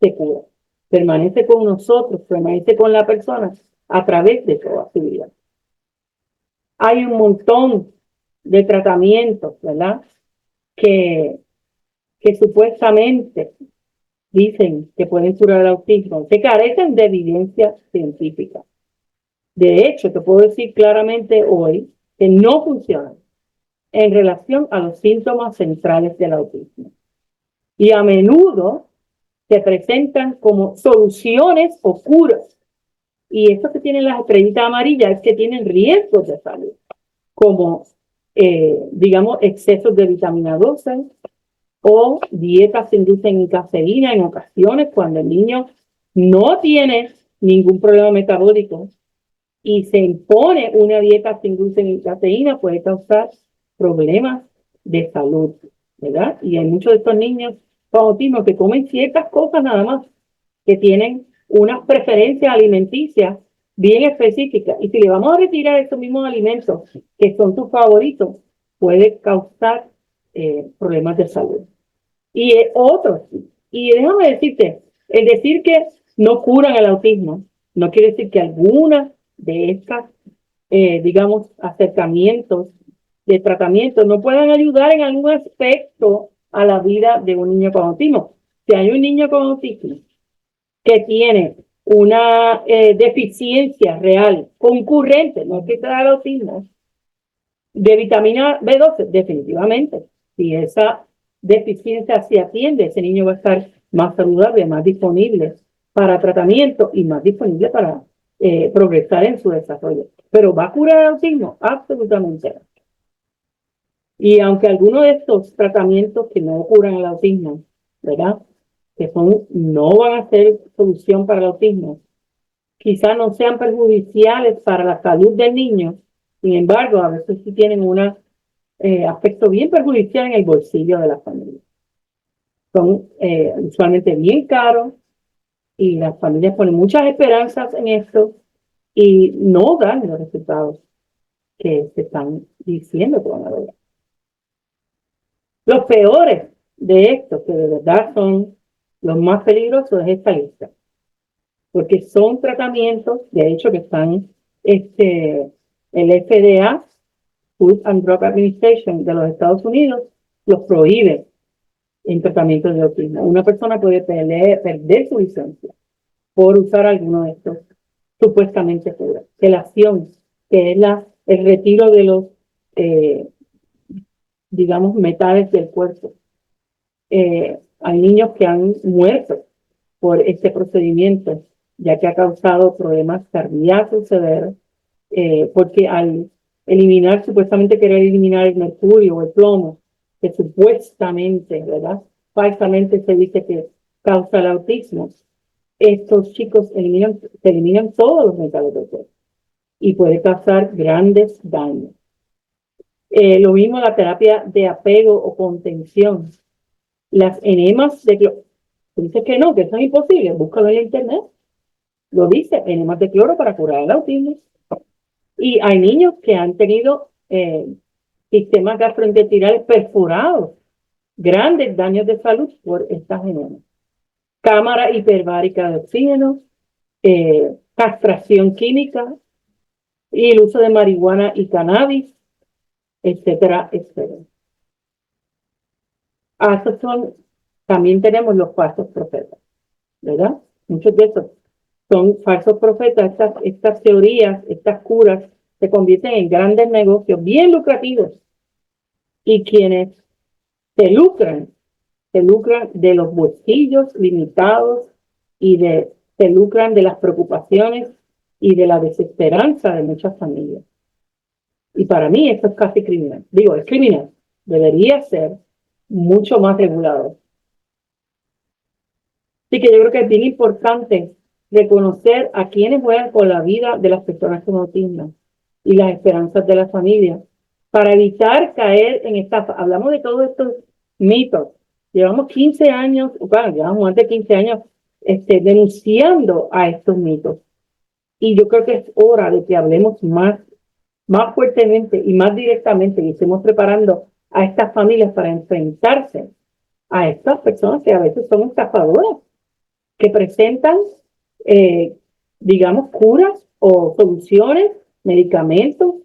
se cura. Permanece con nosotros, permanece con la persona a través de toda su vida. Hay un montón de tratamientos, ¿verdad? Que, que supuestamente dicen que pueden curar el autismo, que carecen de evidencia científica. De hecho, te puedo decir claramente hoy que no funcionan en relación a los síntomas centrales del autismo. Y a menudo se presentan como soluciones o curas. Y estos que tienen las estrellitas amarillas es que tienen riesgos de salud, como, digamos, excesos de vitamina 12 o dietas que inducen cafeína en ocasiones cuando el niño no tiene ningún problema metabólico y se impone una dieta sin gluten y cafeína, puede causar problemas de salud, ¿verdad? Y hay muchos de estos niños con autismo que comen ciertas cosas nada más, que tienen unas preferencias alimenticias bien específicas. Y si le vamos a retirar estos mismos alimentos que son tus favoritos, puede causar problemas de salud. Y otros. Y déjame decirte, el decir que no curan el autismo, no quiere decir que algunas de estas, digamos, acercamientos de tratamiento no puedan ayudar en algún aspecto a la vida de un niño con autismo. Si hay un niño con autismo que tiene una deficiencia real, concurrente, no es que sea el autismo, de vitamina B12, definitivamente. Si esa deficiencia se atiende, ese niño va a estar más saludable, más disponible para tratamiento y más disponible para progresar en su desarrollo. ¿Pero va a curar el autismo? Absolutamente no. Y aunque algunos de estos tratamientos que no curan el autismo, ¿verdad? Que no van a ser solución para el autismo, quizás no sean perjudiciales para la salud del niño, sin embargo, a veces sí tienen un aspecto bien perjudicial en el bolsillo de la familia. Son usualmente bien caros y las familias ponen muchas esperanzas en esto y no dan los resultados que se están diciendo que van a dar. Los peores de estos, que de verdad son los más peligrosos, es esta lista. Porque son tratamientos, de hecho, que están, el FDA, Food and Drug Administration de los Estados Unidos, los prohíbe en tratamientos de autismo. Una persona puede perder su licencia por usar alguno de estos supuestamente curas. Quelación, que es el retiro de los, digamos, metales del cuerpo. Hay niños que han muerto por este procedimiento, ya que ha causado problemas cardíacos severos, porque al supuestamente querer eliminar el mercurio o el plomo, que supuestamente, ¿verdad? Falsamente se dice que causa el autismo, estos chicos eliminan todos los metales del cuerpo y puede causar grandes daños. Lo mismo la terapia de apego o contención. Las enemas de cloro. Dice que no, que eso es imposible. Búscalo en internet. Lo dice, enemas de cloro para curar el autismo. Y hay niños que han tenido sistemas gastrointestinales perforados, grandes daños de salud por estas enemas. Cámara hiperbárica de oxígeno, castración química y el uso de marihuana y cannabis, etcétera, etcétera. También tenemos los falsos profetas, ¿verdad? Muchos de esos son falsos profetas. Estas teorías, estas curas, se convierten en grandes negocios bien lucrativos. Y quienes se lucran de los bolsillos limitados y se lucran de las preocupaciones y de la desesperanza de muchas familias. Y para mí esto es casi criminal. Digo, es criminal. Debería ser mucho más regulado. Así que yo creo que es bien importante reconocer a quienes juegan con la vida de las personas con autismo y las esperanzas de la familia para evitar caer en estafa. Hablamos de todos estos mitos. Llevamos 15 años, bueno, llevamos más de 15 años denunciando a estos mitos. Y yo creo que es hora de que hablemos más fuertemente y más directamente y estemos preparando a estas familias para enfrentarse a estas personas que a veces son estafadoras, que presentan, digamos, curas o soluciones, medicamentos,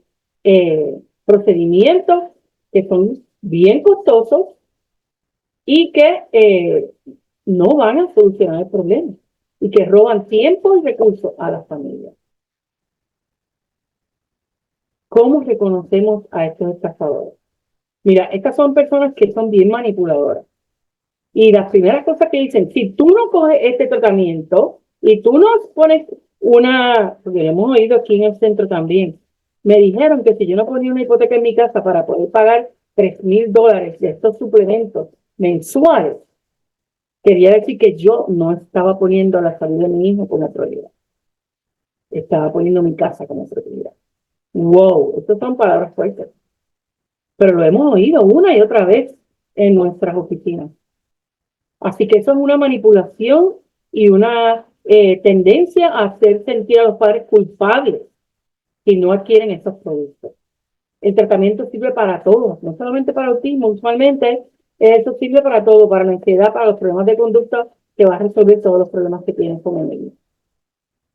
procedimientos que son bien costosos y que no van a solucionar el problema y que roban tiempo y recursos a las familias. ¿Cómo reconocemos a estos estafadores? Mira, estas son personas que son bien manipuladoras. Y las primeras cosas que dicen, si tú no coges este tratamiento y tú nos pones porque hemos oído aquí en el centro también, me dijeron que si yo no ponía una hipoteca en mi casa para poder pagar $3,000 de estos suplementos mensuales, quería decir que yo no estaba poniendo la salud de mi hijo como prioridad. Estaba poniendo mi casa como prioridad. Wow, estas son palabras fuertes. Pero lo hemos oído una y otra vez en nuestras oficinas. Así que eso es una manipulación y una tendencia a hacer sentir a los padres culpables si no adquieren estos productos. El tratamiento sirve para todo, no solamente para autismo, usualmente eso sirve para todo, para la ansiedad, para los problemas de conducta, que va a resolver todos los problemas que tienen con el niño.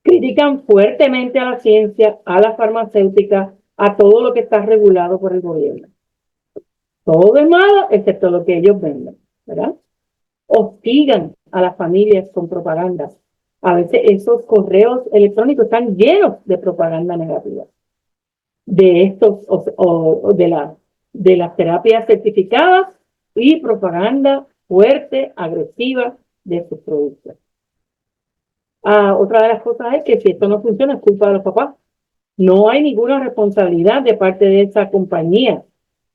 Critican fuertemente a la ciencia, a la farmacéutica, a todo lo que está regulado por el gobierno. Todo es malo, excepto lo que ellos venden, ¿verdad? Hostigan a las familias con propaganda. A veces esos correos electrónicos están llenos de propaganda negativa de estos o de las terapias certificadas y propaganda fuerte, agresiva de sus productos. Otra de las cosas es que si esto no funciona es culpa de los papás. No hay ninguna responsabilidad de parte de esa compañía.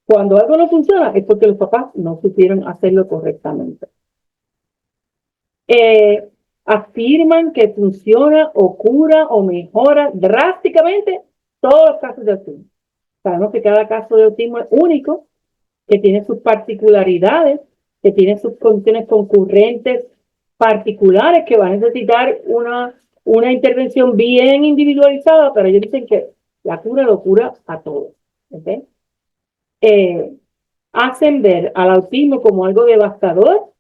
Cuando algo no funciona es porque los papás no supieron hacerlo correctamente. Afirman que funciona o cura o mejora drásticamente todos los casos de autismo. Sabemos que cada caso de autismo es único, que tiene sus particularidades, que tiene sus condiciones concurrentes particulares, que va a necesitar una intervención bien individualizada, pero ellos dicen que la cura lo cura a todos. ¿Okay? Hacen ver al autismo como algo devastador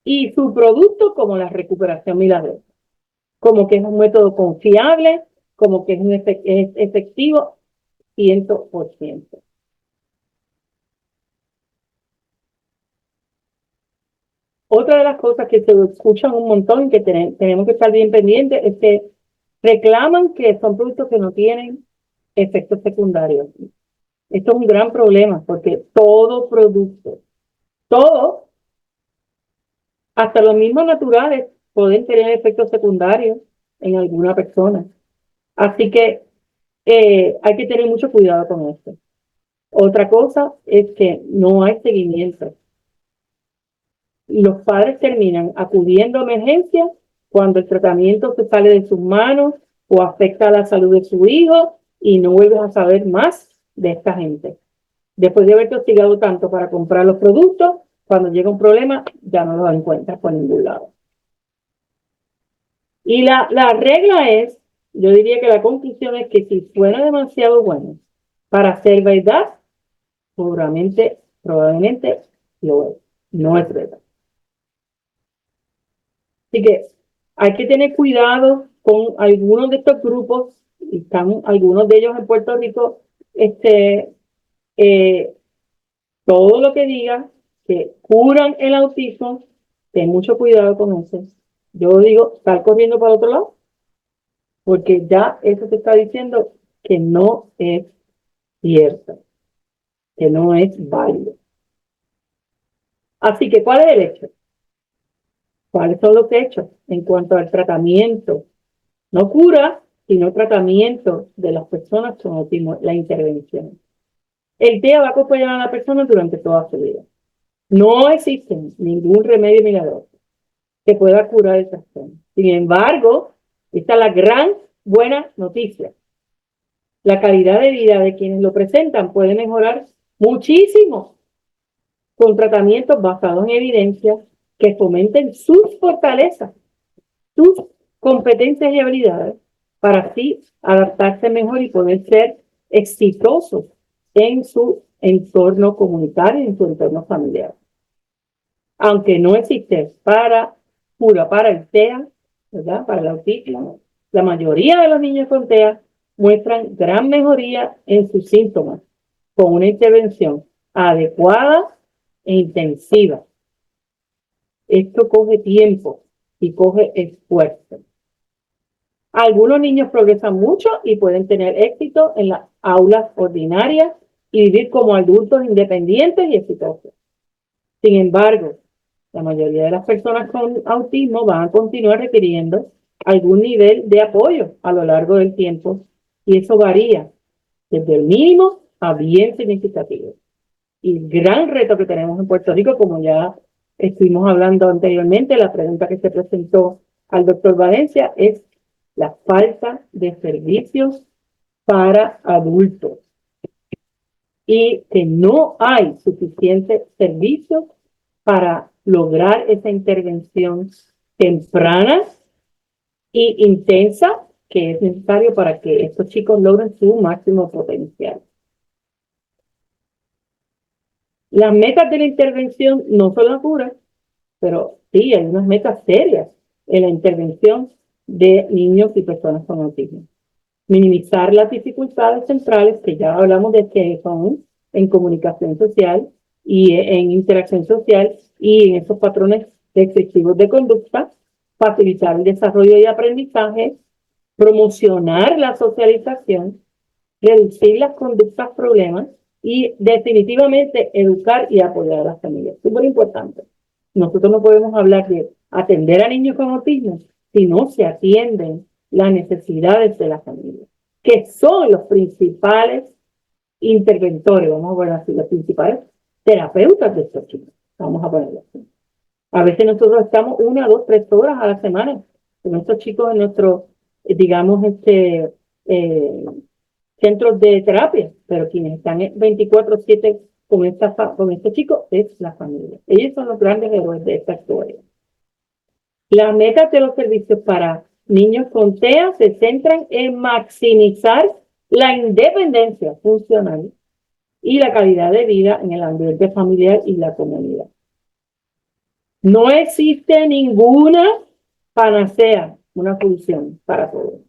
y su producto como la recuperación milagrosa, como que es un método confiable, como que es efectivo 100%. Otra de las cosas que se escuchan un montón y que tenemos que estar bien pendientes es que reclaman que son productos que no tienen efectos secundarios. Esto es un gran problema porque todo producto, todo, hasta los mismos naturales, pueden tener efectos secundarios en alguna persona. Así que hay que tener mucho cuidado con esto. Otra cosa es que no hay seguimiento. Los padres terminan acudiendo a emergencias cuando el tratamiento se sale de sus manos o afecta a la salud de su hijo y no vuelves a saber más de esta gente. Después de haberte hostigado tanto para comprar los productos, cuando llega un problema ya no los encuentras por ningún lado. Y la regla es, yo diría que la conclusión es que si suena demasiado bueno para ser verdad, probablemente lo es. No es verdad. Así que hay que tener cuidado con algunos de estos grupos, y están algunos de ellos en Puerto Rico, todo lo que diga que curan el autismo, ten mucho cuidado con eso. Yo digo, estar corriendo para otro lado, porque ya eso te está diciendo que no es cierto, que no es válido. Así que, ¿cuál es el hecho? ¿Cuáles son los hechos en cuanto al tratamiento? No cura, sino tratamiento de las personas con autismo, la intervención. El TEA va a acompañar a la persona durante toda su vida. No existe ningún remedio milagroso que pueda curar el trastorno. Sin embargo, esta es la gran buena noticia. La calidad de vida de quienes lo presentan puede mejorar muchísimo con tratamientos basados en evidencia que fomenten sus fortalezas, sus competencias y habilidades para así adaptarse mejor y poder ser exitosos en su entorno comunitario y en su entorno familiar. Aunque no existe cura para el TEA, ¿verdad? Para el autismo, la mayoría de los niños con TEA muestran gran mejoría en sus síntomas con una intervención adecuada e intensiva. Esto coge tiempo y coge esfuerzo. Algunos niños progresan mucho y pueden tener éxito en las aulas ordinarias y vivir como adultos independientes y exitosos. Sin embargo, la mayoría de las personas con autismo van a continuar requiriendo algún nivel de apoyo a lo largo del tiempo y eso varía desde el mínimo a bien significativo. Y el gran reto que tenemos en Puerto Rico, como ya estuvimos hablando anteriormente, la pregunta que se presentó al doctor Valencia es la falta de servicios para adultos y que no hay suficientes servicios para lograr esa intervención temprana y intensa que es necesario para que estos chicos logren su máximo potencial. Las metas de la intervención no son las duras, pero sí hay unas metas serias en la intervención de niños y personas con autismo. Minimizar las dificultades centrales que ya hablamos de que son en comunicación social y en interacción social y en esos patrones restrictivos de conducta, facilitar el desarrollo y aprendizaje, promocionar la socialización, reducir las conductas problemas y definitivamente educar y apoyar a las familias. Súper importante. Nosotros no podemos hablar de atender a niños con autismo si no se atienden las necesidades de la familia, que son los principales interventores, vamos a poner así, los principales terapeutas de estos chicos. Vamos a ponerlo así. A veces nosotros estamos 1, 2, 3 horas a la semana con estos chicos en nuestro, digamos, eh, centros de terapia, pero quienes están 24/7 con este chico es la familia. Ellos son los grandes héroes de esta historia. Las metas de los servicios para niños con TEA se centran en maximizar la independencia funcional y la calidad de vida en el ambiente familiar y la comunidad. No existe ninguna panacea, una solución para todo.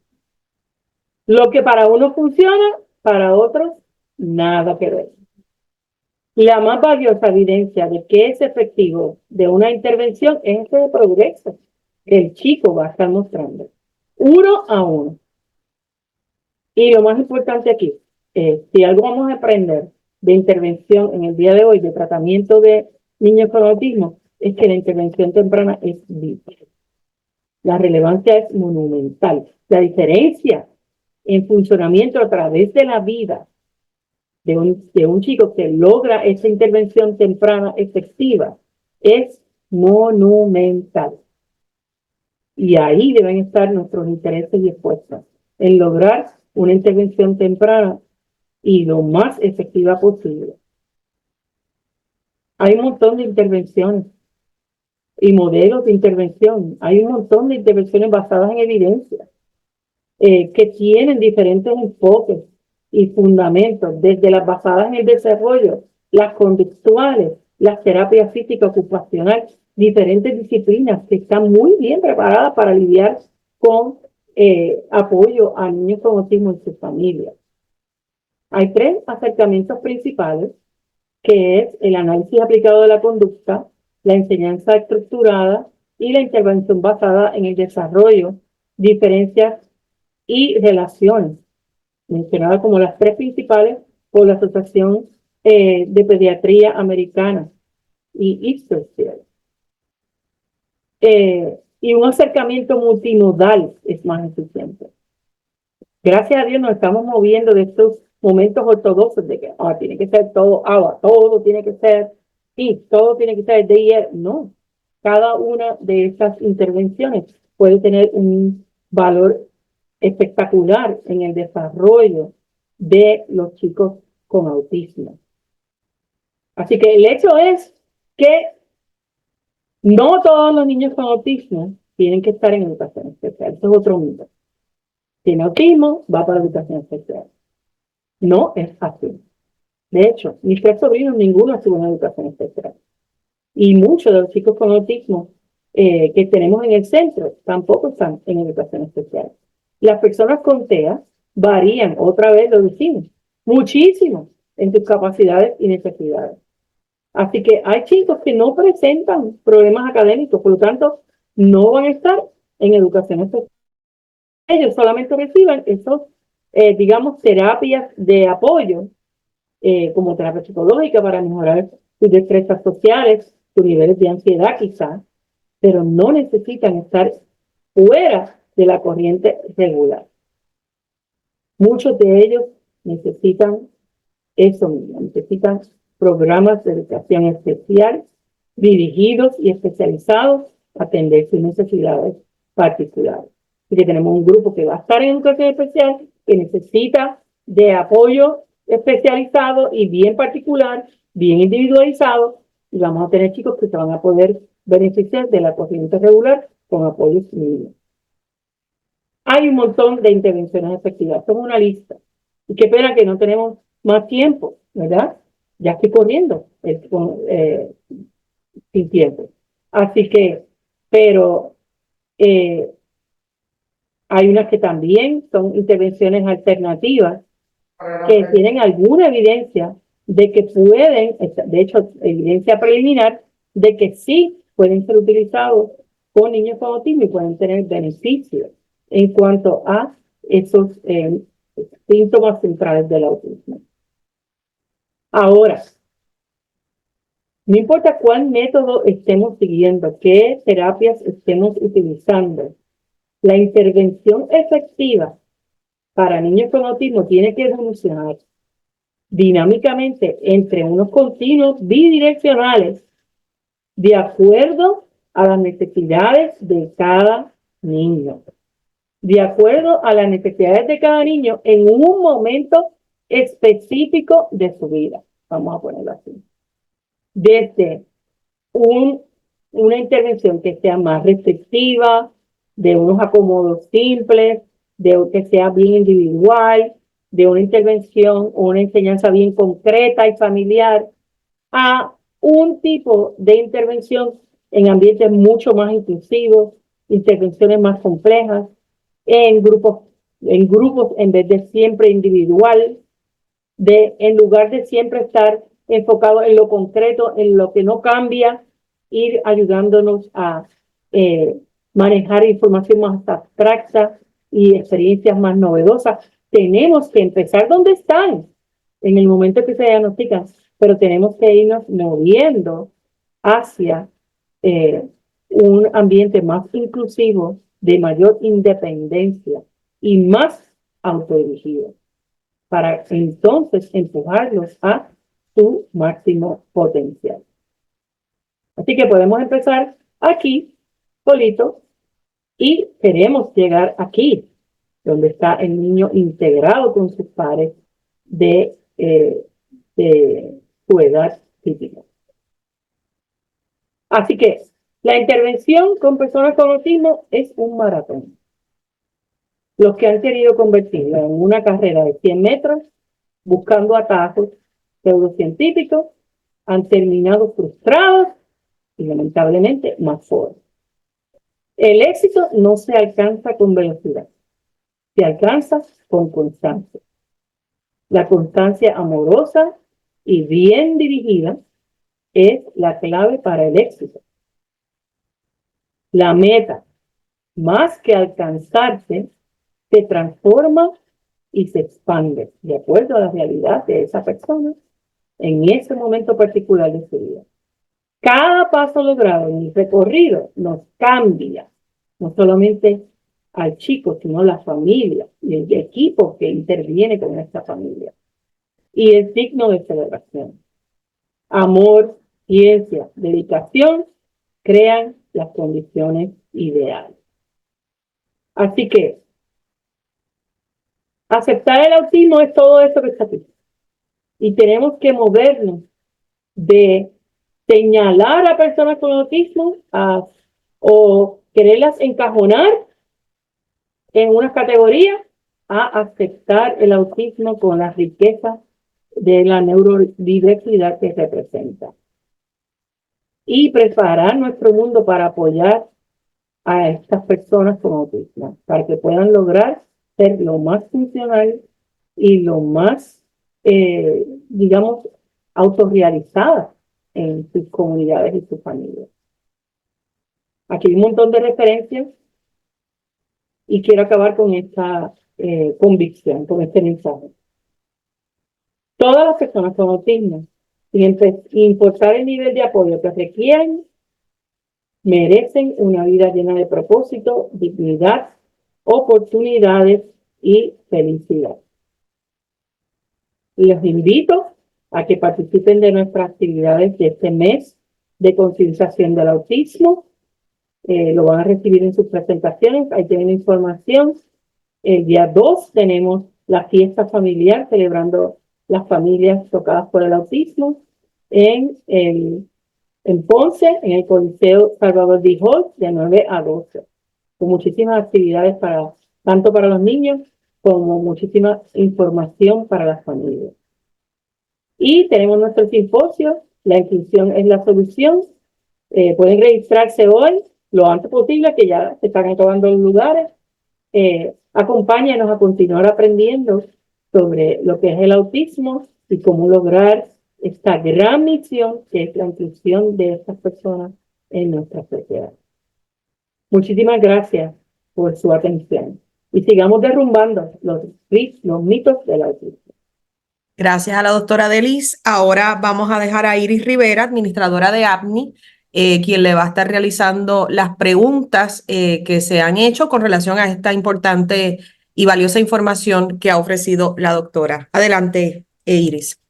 Lo que para uno funciona, para otros, nada que ver. La más valiosa evidencia de que es efectivo de una intervención es ese progreso que el chico va a estar mostrando, 1 a 1. Y lo más importante aquí, si algo vamos a aprender de intervención en el día de hoy, de tratamiento de niños con autismo, es que la intervención temprana es vital. La relevancia es monumental. La diferencia en funcionamiento a través de la vida de un chico que logra esa intervención temprana efectiva es monumental. Y ahí deben estar nuestros intereses y esfuerzos en lograr una intervención temprana y lo más efectiva posible. Hay un montón de intervenciones y modelos de intervención. Hay un montón de intervenciones basadas en evidencia que tienen diferentes enfoques y fundamentos, desde las basadas en el desarrollo, las conductuales, las terapias físicas ocupacionales, diferentes disciplinas que están muy bien preparadas para lidiar con apoyo a niños con autismo y sus familias. Hay 3 acercamientos principales, que es el análisis aplicado de la conducta, la enseñanza estructurada y la intervención basada en el desarrollo, diferencias y relaciones, mencionadas como las 3 principales por la Asociación de Pediatría Americana y Ipsos. Y un acercamiento multimodal es más eficiente. Gracias a Dios nos estamos moviendo de estos momentos ortodoxos de que tiene que ser todo agua, todo tiene que ser, sí, todo tiene que ser de hierro. No, cada una de estas intervenciones puede tener un valor espectacular en el desarrollo de los chicos con autismo. Así que el hecho es que no todos los niños con autismo tienen que estar en educación especial. Eso es otro mito. Tiene autismo, va para educación especial. No es así. De hecho, mis 3 sobrinos, ninguno estuvo en educación especial. Y muchos de los chicos con autismo que tenemos en el centro tampoco están en educación especial. Las personas con TEA varían, otra vez lo decimos, muchísimo en sus capacidades y necesidades. Así que hay chicos que no presentan problemas académicos, por lo tanto, no van a estar en educación especial. Ellos solamente reciben esos, digamos, terapias de apoyo, como terapia psicológica para mejorar sus destrezas sociales, sus niveles de ansiedad quizás, pero no necesitan estar fuera de la corriente regular. Muchos de ellos necesitan eso mismo, necesitan programas de educación especial dirigidos y especializados a atender sus necesidades particulares. Así que tenemos un grupo que va a estar en educación especial, que necesita de apoyo especializado y bien particular, bien individualizado, y vamos a tener chicos que se van a poder beneficiar de la corriente regular con apoyos mínimos. Hay un montón de intervenciones efectivas. Son una lista. Y qué pena que no tenemos más tiempo, ¿verdad? Ya estoy corriendo sin tiempo. Así que, pero eh, hay unas que también son intervenciones alternativas que tienen alguna evidencia de que pueden, de hecho, evidencia preliminar, de que sí pueden ser utilizados con niños con autismo y pueden tener beneficios en cuanto a esos síntomas centrales del autismo. Ahora, no importa cuál método estemos siguiendo, qué terapias estemos utilizando, la intervención efectiva para niños con autismo tiene que evolucionar dinámicamente entre unos continuos bidireccionales de acuerdo a las necesidades de cada niño, de acuerdo a las necesidades de cada niño en un momento específico de su vida. Vamos a ponerlo así. Desde una intervención que sea más restrictiva, de unos acomodos simples, de que sea bien individual, de una intervención o una enseñanza bien concreta y familiar, a un tipo de intervención en ambientes mucho más inclusivos, intervenciones más complejas, en grupos en vez de siempre individual, en lugar de siempre estar enfocado en lo concreto, en lo que no cambia, ir ayudándonos a manejar información más abstracta y experiencias más novedosas. Tenemos que empezar donde están en el momento que se diagnostican, pero tenemos que irnos moviendo hacia un ambiente más inclusivo, de mayor independencia y más autodirigido, para entonces empujarlos a su máximo potencial. Así que podemos empezar aquí, solito, y queremos llegar aquí, donde está el niño integrado con sus pares de su edad típica. Así que la intervención con personas con autismo es un maratón. Los que han querido convertirla en una carrera de 100 metros, buscando atajos pseudocientíficos, han terminado frustrados y lamentablemente más pobres. El éxito no se alcanza con velocidad, se alcanza con constancia. La constancia amorosa y bien dirigida es la clave para el éxito. La meta, más que alcanzarse, se transforma y se expande de acuerdo a la realidad de esa persona en ese momento particular de su vida. Cada paso logrado en el recorrido nos cambia, no solamente al chico, sino la familia y el equipo que interviene con esta familia. Y es digno de celebración. Amor, ciencia, dedicación crean las condiciones ideales. Así que aceptar el autismo es todo eso que está aquí. Y tenemos que movernos de señalar a personas con autismo o quererlas encajonar en unas categorías a aceptar el autismo con la riqueza de la neurodiversidad que representa. Y preparar nuestro mundo para apoyar a estas personas con autismo, para que puedan lograr ser lo más funcional y lo más, digamos, autorrealizadas en sus comunidades y sus familias. Aquí hay un montón de referencias y quiero acabar con esta convicción, con este mensaje. Todas las personas con autismo, sin importar el nivel de apoyo que requieren, merecen una vida llena de propósito, dignidad, oportunidades y felicidad. Les invito a que participen de nuestras actividades de este mes de concienciación del autismo. Lo van a recibir en sus presentaciones. Ahí tienen información. El día 2 tenemos la fiesta familiar celebrando las familias tocadas por el autismo en Ponce, en el Coliseo Salvador D. Hall, de 9 a 12, con muchísimas actividades para tanto para los niños como muchísima información para las familias. Y tenemos nuestro simposio, la inclusión es la solución. Pueden registrarse hoy, lo antes posible, que ya se están acabando los lugares. Acompáñanos a continuar aprendiendo sobre lo que es el autismo y cómo lograr esta gran misión que es la inclusión de estas personas en nuestra sociedad. Muchísimas gracias por su atención y sigamos derrumbando los mitos del autismo. Gracias a la doctora Delis. Ahora vamos a dejar a Iris Rivera, administradora de APNI, quien le va a estar realizando las preguntas que se han hecho con relación a esta importante y valiosa información que ha ofrecido la doctora. Adelante, Iris.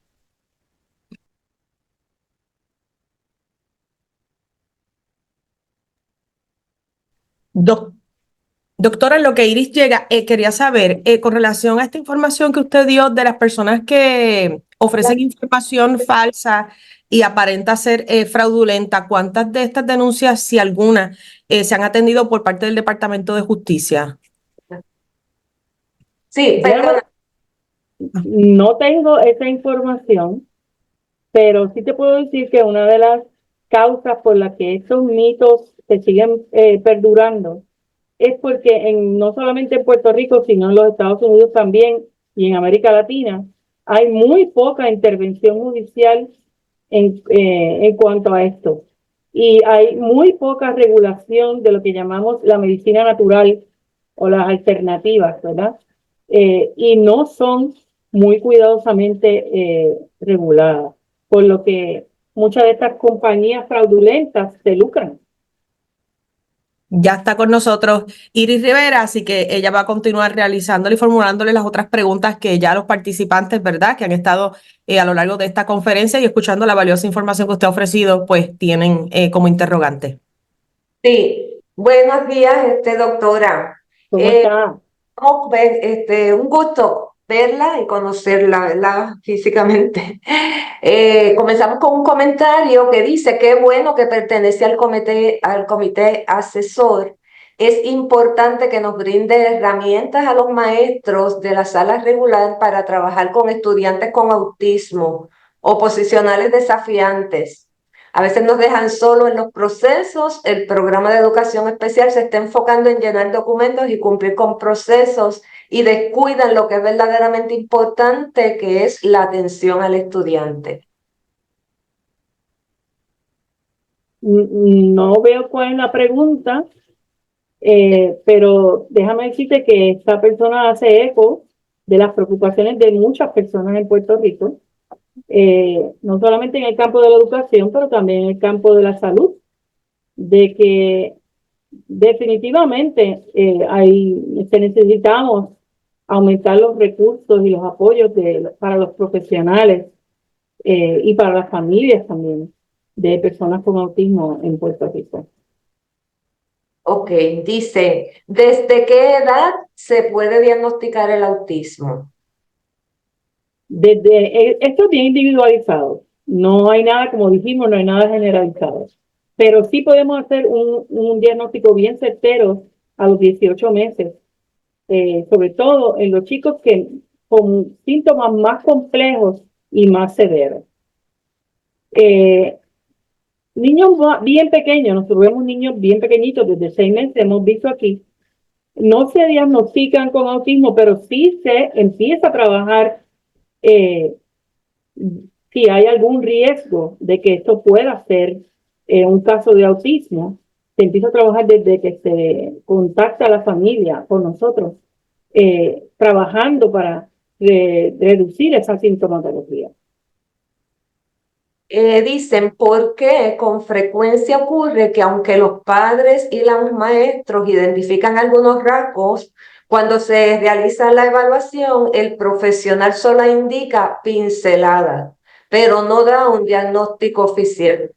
Doctora, en lo que Iris llega, quería saber, con relación a esta información que usted dio de las personas que ofrecen información falsa y aparenta ser fraudulenta, ¿cuántas de estas denuncias, si alguna, se han atendido por parte del Departamento de Justicia? Sí, perdona. No tengo esa información, pero sí te puedo decir que una de las causas por las que estos mitos se siguen perdurando es porque no solamente en Puerto Rico, sino en los Estados Unidos también y en América Latina, hay muy poca intervención judicial en cuanto a esto. Y hay muy poca regulación de lo que llamamos la medicina natural o las alternativas, ¿verdad? Y no son muy cuidadosamente reguladas, por lo que muchas de estas compañías fraudulentas se lucran. Ya está con nosotros Iris Rivera, así que ella va a continuar realizándole y formulándole las otras preguntas que ya los participantes, ¿verdad?, que han estado a lo largo de esta conferencia y escuchando la valiosa información que usted ha ofrecido, pues tienen como interrogante. Sí, buenos días, doctora. ¿Cómo está? Un gusto verla y conocerla, ¿verdad? Físicamente. Comenzamos con un comentario que dice: qué bueno que pertenece al comité asesor. Es importante que nos brinde herramientas a los maestros de la sala regular para trabajar con estudiantes con autismo o posicionales desafiantes. A veces nos dejan solo en los procesos. El programa de educación especial se está enfocando en llenar documentos y cumplir con procesos y descuidan lo que es verdaderamente importante, que es la atención al estudiante. No veo cuál es la pregunta, pero déjame decirte que esta persona hace eco de las preocupaciones de muchas personas en Puerto Rico, no solamente en el campo de la educación, pero también en el campo de la salud, de que definitivamente necesitamos aumentar los recursos y los apoyos para los profesionales y para las familias también de personas con autismo en Puerto Rico. Ok, dice, ¿desde qué edad se puede diagnosticar el autismo? Esto es bien individualizado. No hay nada, como dijimos, no hay nada generalizado. Pero sí podemos hacer un diagnóstico bien certero a los 18 meses, sobre todo en los chicos con síntomas más complejos y más severos. Niños bien pequeños, nosotros vemos niños bien pequeñitos, desde 6 meses, hemos visto aquí, no se diagnostican con autismo, pero sí se empieza a trabajar si hay algún riesgo de que esto pueda ser un caso de autismo. Se empieza a trabajar desde que se contacta a la familia con nosotros, trabajando para reducir esa sintomatología. Dicen, ¿por qué con frecuencia ocurre que aunque los padres y los maestros identifican algunos rasgos, cuando se realiza la evaluación, el profesional solo indica pinceladas, pero no da un diagnóstico oficial?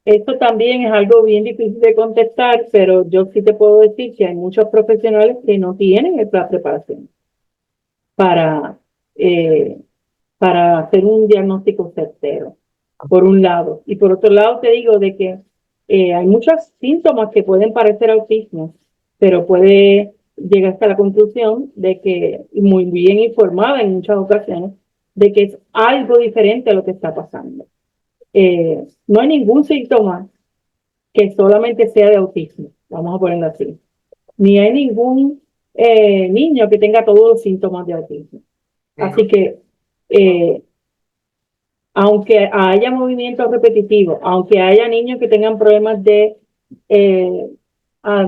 Esto también es algo bien difícil de contestar, pero yo sí te puedo decir que hay muchos profesionales que no tienen la preparación para, eh, para hacer un diagnóstico certero, por un lado. Y por otro lado te digo de que hay muchos síntomas que pueden parecer autismo pero puede llegar hasta la conclusión de que, muy bien informada en muchas ocasiones, de que es algo diferente a lo que está pasando. No hay ningún síntoma que solamente sea de autismo, vamos a ponerlo así. Ni hay ningún niño que tenga todos los síntomas de autismo. Así que, aunque haya movimientos repetitivos, aunque haya niños que tengan problemas de,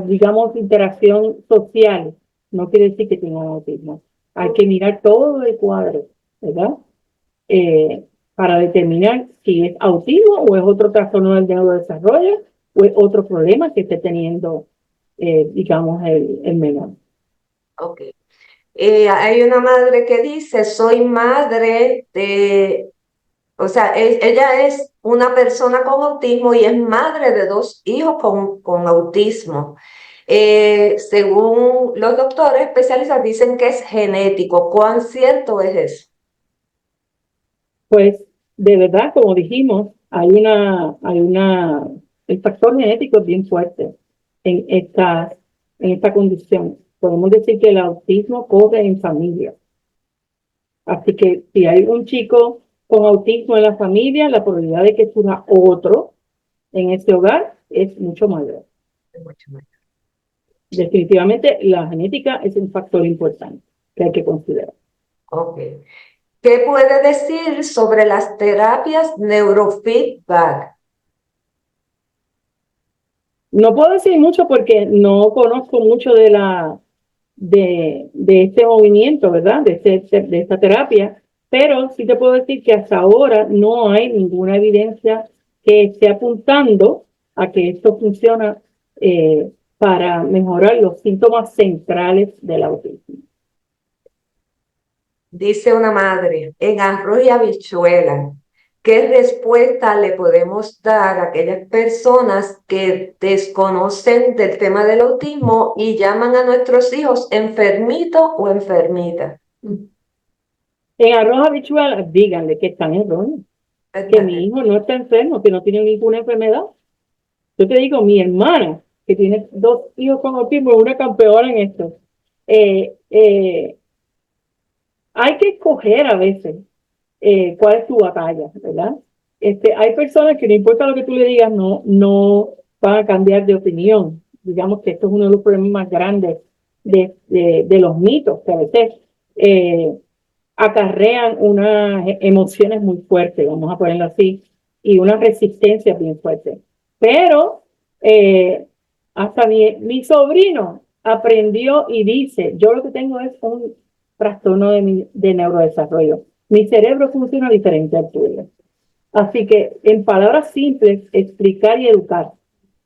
digamos, interacción social, no quiere decir que tengan autismo. Hay que mirar todo el cuadro, ¿verdad? Para determinar si es autismo o es otro trastorno del neurodesarrollo o es otro problema que esté teniendo, digamos, el menor. Ok. Hay una madre que dice, soy madre de, o sea, ella es una persona con autismo y es madre de 2 hijos con autismo. Según los doctores especialistas dicen que es genético. ¿Cuán cierto es eso? Pues de verdad, como dijimos, el factor genético es bien fuerte en esta condición. Podemos decir que el autismo corre en familia. Así que si hay un chico con autismo en la familia, la probabilidad de que surja otro en ese hogar es mucho mayor. Definitivamente la genética es un factor importante que hay que considerar. Ok. ¿Qué puede decir sobre las terapias neurofeedback? No puedo decir mucho porque no conozco mucho de este movimiento, ¿verdad? De esta terapia, pero sí te puedo decir que hasta ahora no hay ninguna evidencia que esté apuntando a que esto funciona para mejorar los síntomas centrales del autismo. Dice una madre, en arroz y habichuela, ¿qué respuesta le podemos dar a aquellas personas que desconocen del tema del autismo y llaman a nuestros hijos enfermito o enfermita? En arroz habichuelas, díganle que están erróneos, que mi hijo no está enfermo, que no tiene ninguna enfermedad. Yo te digo, mi hermana, que tiene 2 hijos con autismo, es una campeona en esto. Hay que escoger a veces cuál es tu batalla, ¿verdad? Hay personas que no importa lo que tú le digas, no van a cambiar de opinión. Digamos que esto es uno de los problemas más grandes de los mitos, que a veces acarrean unas emociones muy fuertes, vamos a ponerlo así, y una resistencia bien fuerte. Pero hasta mi sobrino aprendió y dice, yo lo que tengo es un trastorno de neurodesarrollo. Mi cerebro funciona diferente al tuyo. Así que, en palabras simples, explicar y educar.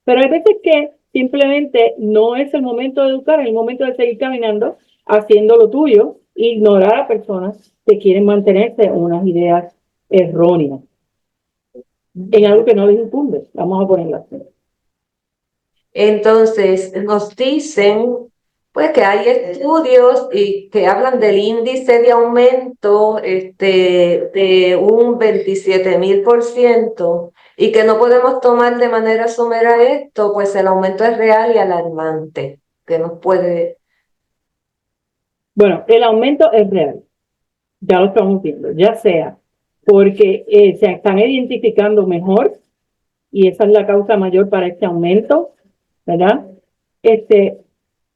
Pero hay veces que simplemente no es el momento de educar, es el momento de seguir caminando, haciendo lo tuyo, ignorar a personas que quieren mantenerse en unas ideas erróneas, en algo que no les incumbe. Vamos a ponerlo así. Entonces, nos dicen pues que hay estudios y que hablan del índice de aumento de un 27.000% y que no podemos tomar de manera somera esto, pues el aumento es real y alarmante, que nos puede... Bueno, el aumento es real. Ya lo estamos viendo, ya sea porque se están identificando mejor y esa es la causa mayor para este aumento, ¿verdad?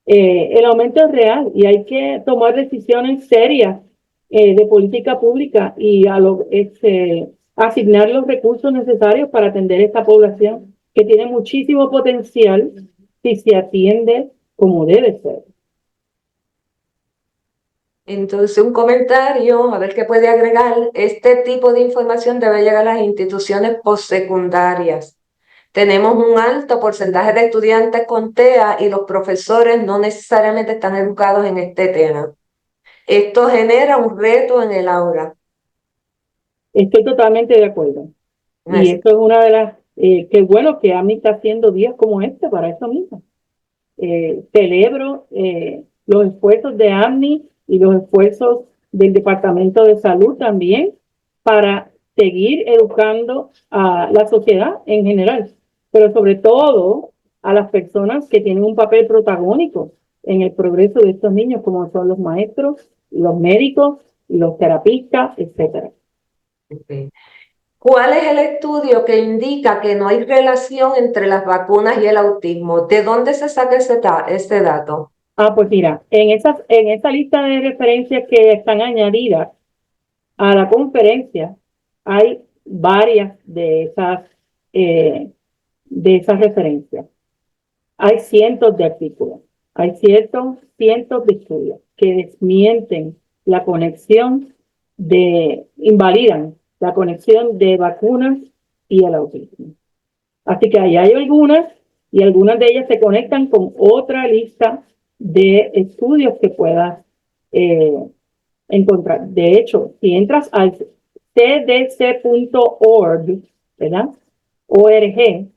El aumento es real y hay que tomar decisiones serias de política pública y asignar los recursos necesarios para atender a esta población que tiene muchísimo potencial si se atiende como debe ser. Entonces, un comentario, a ver qué puede agregar. Este tipo de información debe llegar a las instituciones postsecundarias. Tenemos un alto porcentaje de estudiantes con TEA y los profesores no necesariamente están educados en este tema. Esto genera un reto en el aula. Estoy totalmente de acuerdo. Y esto es una de las, qué bueno que AMI está haciendo días como este para eso mismo. Celebro los esfuerzos de AMNI y los esfuerzos del Departamento de Salud también para seguir educando a la sociedad en general, pero sobre todo a las personas que tienen un papel protagónico en el progreso de estos niños, como son los maestros, los médicos, los terapistas, etcétera. Ok. ¿Cuál es el estudio que indica que no hay relación entre las vacunas y el autismo? ¿De dónde se saca ese dato? Pues mira, en esa lista de referencias que están añadidas a la conferencia, hay varias de esas referencias. Hay cientos de artículos, hay cientos de estudios que desmienten la conexión invalidan la conexión de vacunas y el autismo. Así que ahí hay algunas, y algunas de ellas se conectan con otra lista de estudios que puedas encontrar. De hecho, si entras al cdc.org, ¿verdad? ORG,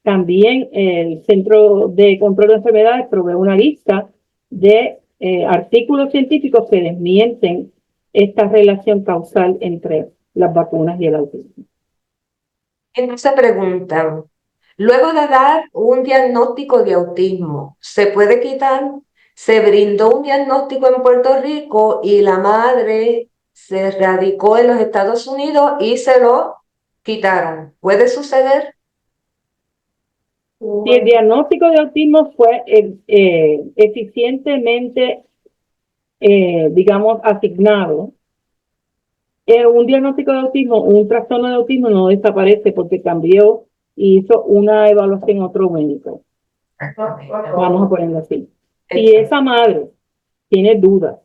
también el Centro de Control de Enfermedades provee una lista de artículos científicos que desmienten esta relación causal entre las vacunas y el autismo. Entonces preguntan, luego de dar un diagnóstico de autismo, ¿se puede quitar? Se brindó un diagnóstico en Puerto Rico y la madre se radicó en los Estados Unidos y se lo quitaron. ¿Puede suceder? Si el diagnóstico de autismo fue eficientemente, digamos, asignado, un diagnóstico de autismo, un trastorno de autismo no desaparece porque cambió y hizo una evaluación otro médico. Vamos a ponerlo así. Si esa madre tiene dudas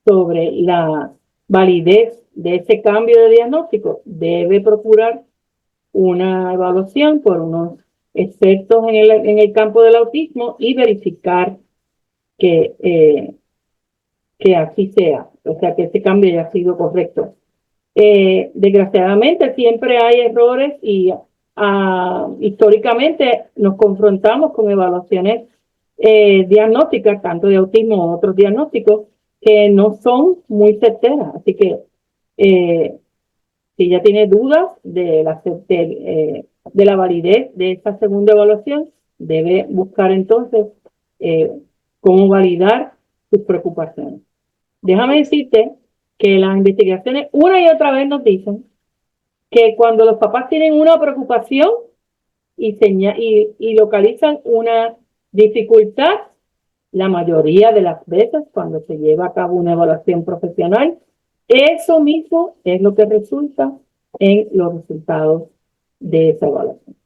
sobre la validez de ese cambio de diagnóstico, debe procurar una evaluación por unos expertos en el campo del autismo y verificar que así sea, o sea, que ese cambio haya sido correcto. Desgraciadamente siempre hay errores y históricamente nos confrontamos con evaluaciones diagnósticas, tanto de autismo como otros diagnósticos, que no son muy certeras. Así que si ya tiene dudas de la validez de esta segunda evaluación, debe buscar entonces cómo validar sus preocupaciones. Déjame decirte que las investigaciones una y otra vez nos dicen que cuando los papás tienen una preocupación y localizan una dificultad, la mayoría de las veces cuando se lleva a cabo una evaluación profesional, eso mismo es lo que resulta en los resultados de esa evaluación.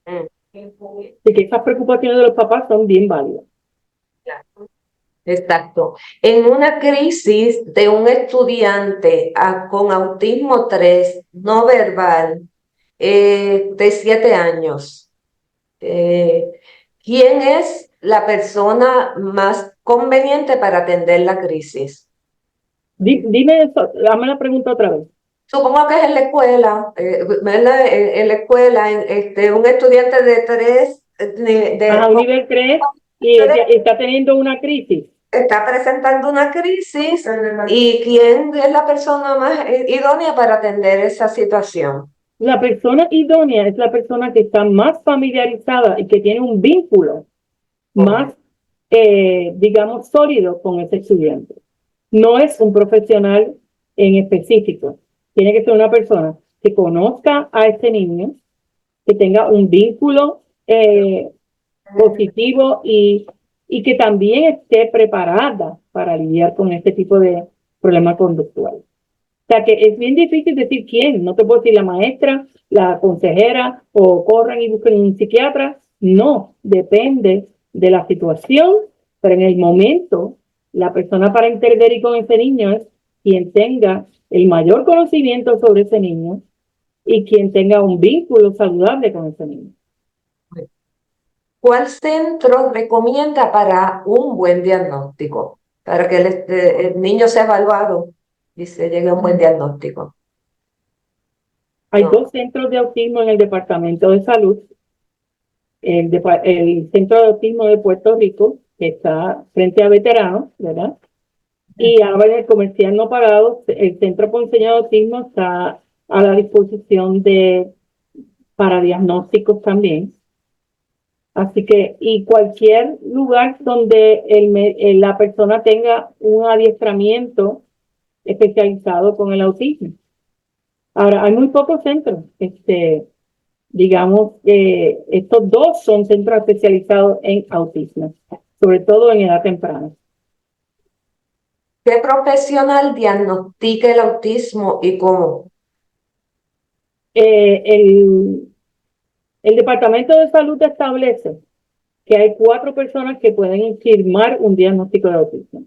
Así que esas preocupaciones de los papás son bien válidas. Exacto. En una crisis de un estudiante con autismo 3 no verbal de 7 años, ¿quién es la persona más conveniente para atender la crisis? Dime eso, dame la pregunta otra vez. Supongo que es en la escuela, ¿verdad? En la escuela, un estudiante de 3, A un nivel 3 y está teniendo una crisis. está presentando una crisis y quién es la persona más idónea para atender esa situación. La persona idónea es la persona que está más familiarizada y que tiene un vínculo más, digamos, sólido con ese estudiante. No es un profesional en específico. Tiene que ser una persona que conozca a este niño, que tenga un vínculo positivo y que también esté preparada para lidiar con este tipo de problema conductual. O sea que es bien difícil decir quién, no te puedo decir la maestra, la consejera o corran y busquen un psiquiatra. No, depende de la situación, pero en el momento la persona para intervenir con ese niño es quien tenga el mayor conocimiento sobre ese niño y quien tenga un vínculo saludable con ese niño. ¿Cuál centro recomienda para un buen diagnóstico? Para que el niño sea evaluado y se llegue a un buen diagnóstico. Hay dos centros de autismo en el Departamento de Salud. El Centro de Autismo de Puerto Rico, que está frente a veteranos, ¿verdad? Y ahora en el comercial no pagado, el Centro Ponceño de Autismo está a la disposición para diagnósticos también. Así que, y cualquier lugar donde la persona tenga un adiestramiento especializado con el autismo. Ahora, hay muy pocos centros, digamos que estos dos son centros especializados en autismo, sobre todo en edad temprana. ¿Qué profesional diagnostica el autismo y cómo? Eh, el, el Departamento de Salud establece que hay 4 personas que pueden firmar un diagnóstico de autismo,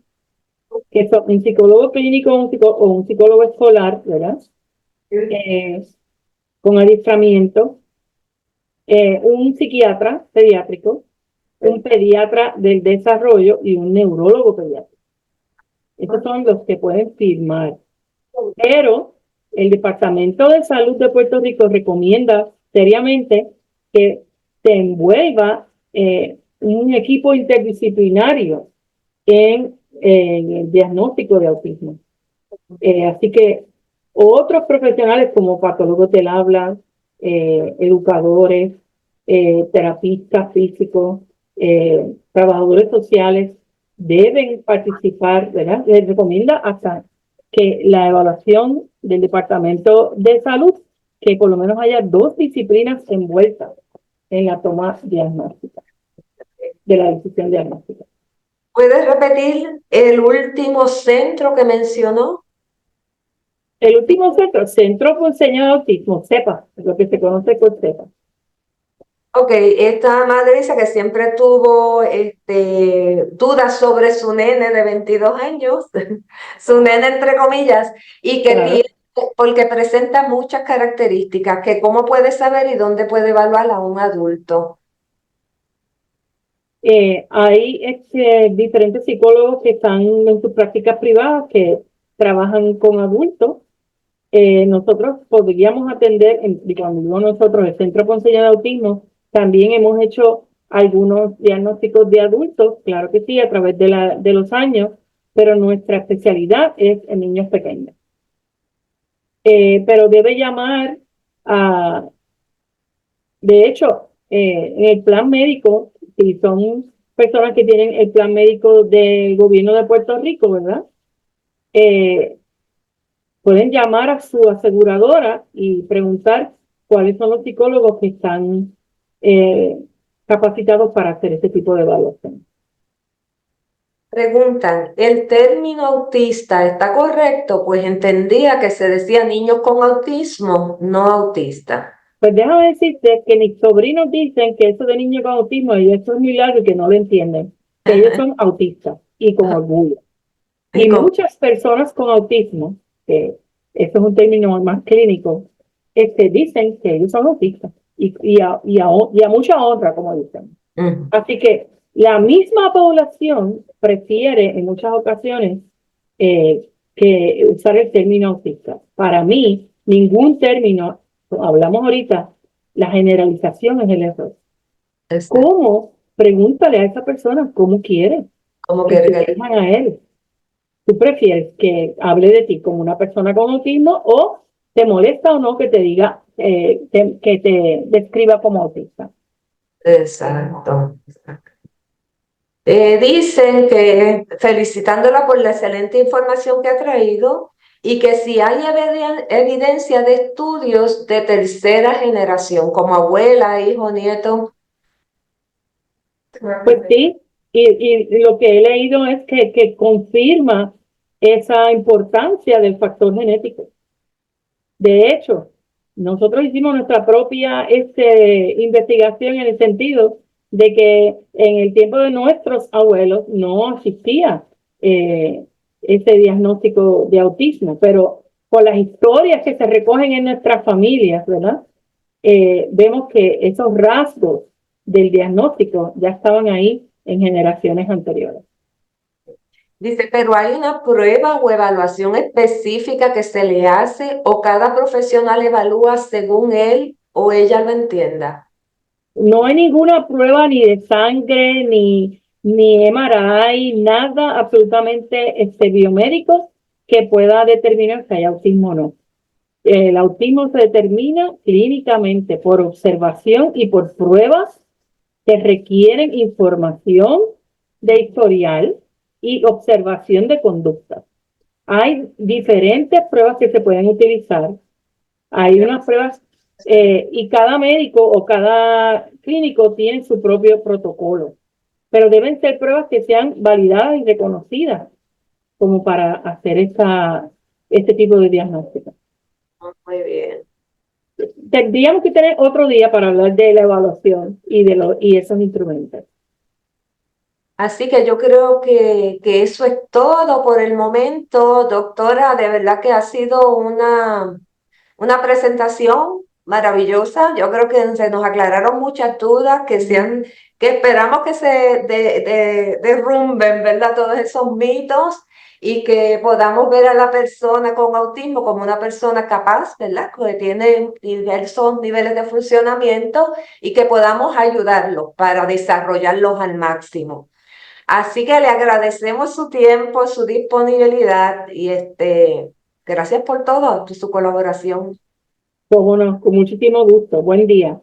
que son un psicólogo clínico o un psicólogo escolar, ¿verdad? Con adiestramiento, un psiquiatra pediátrico, un pediatra del desarrollo y un neurólogo pediátrico. Estos son los que pueden firmar. Pero el Departamento de Salud de Puerto Rico recomienda seriamente que se envuelva un equipo interdisciplinario en el diagnóstico de autismo. Así que otros profesionales como patólogos del habla, educadores, terapistas físicos, trabajadores sociales deben participar, ¿verdad? Les recomienda hasta que la evaluación del Departamento de Salud, que por lo menos haya 2 disciplinas envueltas en la toma diagnóstica, de la decisión diagnóstica. ¿Puedes repetir el último centro que mencionó? El último centro, Centro Ponceño de Autismo, CEPA, lo que se conoce con CEPA. Ok, esta madre dice que siempre tuvo dudas sobre su nene de 22 años, su nene entre comillas, y que Claro. tiene, porque presenta muchas características, que cómo puede saber y dónde puede evaluar a un adulto. Hay diferentes psicólogos que están en sus prácticas privadas que trabajan con adultos. Nosotros podríamos atender, cuando digo nosotros, el Centro Ponceño de Autismo, también hemos hecho algunos diagnósticos de adultos, claro que sí, a través de los años, pero nuestra especialidad es en niños pequeños. Pero debe llamar a, de hecho, en el plan médico, si son personas que tienen el plan médico del gobierno de Puerto Rico, ¿verdad? Pueden llamar a su aseguradora y preguntar cuáles son los psicólogos que están capacitados para hacer este tipo de evaluación. Preguntan, ¿el término autista está correcto? Pues entendía que se decía niños con autismo, no autista. Pues déjame decirte que mis sobrinos dicen que eso de niños con autismo, y eso es muy largo y que no lo entienden, que ellos son autistas y con orgullo. Y muchas personas con autismo, que eso es un término más clínico, dicen que ellos son autistas y a mucha honra, como dicen. Así que la misma población prefiere en muchas ocasiones que usar el término autista. Para mí, ningún término, hablamos ahorita, la generalización es el error. ¿Cómo? Pregúntale a esa persona cómo quiere. Como Que que te dejan a él. ¿Tú prefieres que hable de ti como una persona con autismo o te molesta o no que te diga, que te describa como autista? Exacto. Dicen que felicitándola por la excelente información que ha traído y que si hay evidencia de estudios de tercera generación, como abuela, hijo, nieto. Pues sí, y lo que he leído es que confirma esa importancia del factor genético. De hecho, nosotros hicimos nuestra propia investigación en el sentido de que en el tiempo de nuestros abuelos no existía ese diagnóstico de autismo, pero por las historias que se recogen en nuestras familias, ¿verdad? Vemos que esos rasgos del diagnóstico ya estaban ahí en generaciones anteriores. Dice, pero hay una prueba o evaluación específica que se le hace o cada profesional evalúa según él o ella lo entienda. No hay ninguna prueba ni de sangre, ni MRI, nada absolutamente biomédico que pueda determinar si hay autismo o no. El autismo se determina clínicamente por observación y por pruebas que requieren información de historial y observación de conducta. Hay diferentes pruebas que se pueden utilizar. Hay unas pruebas y cada médico o cada clínico tiene su propio protocolo, pero deben ser pruebas que sean validadas y reconocidas como para hacer este tipo de diagnóstico. Muy bien. Tendríamos que tener otro día para hablar de la evaluación y esos instrumentos. Así que yo creo que eso es todo por el momento, doctora. De verdad que ha sido una presentación maravillosa. Yo creo que se nos aclararon muchas dudas que esperamos que se derrumben, ¿verdad? Todos esos mitos y que podamos ver a la persona con autismo como una persona capaz, ¿verdad? Que tiene diversos niveles de funcionamiento y que podamos ayudarlos para desarrollarlos al máximo. Así que le agradecemos su tiempo, su disponibilidad y gracias por todo, por su colaboración. Pues bueno, con muchísimo gusto. Buen día.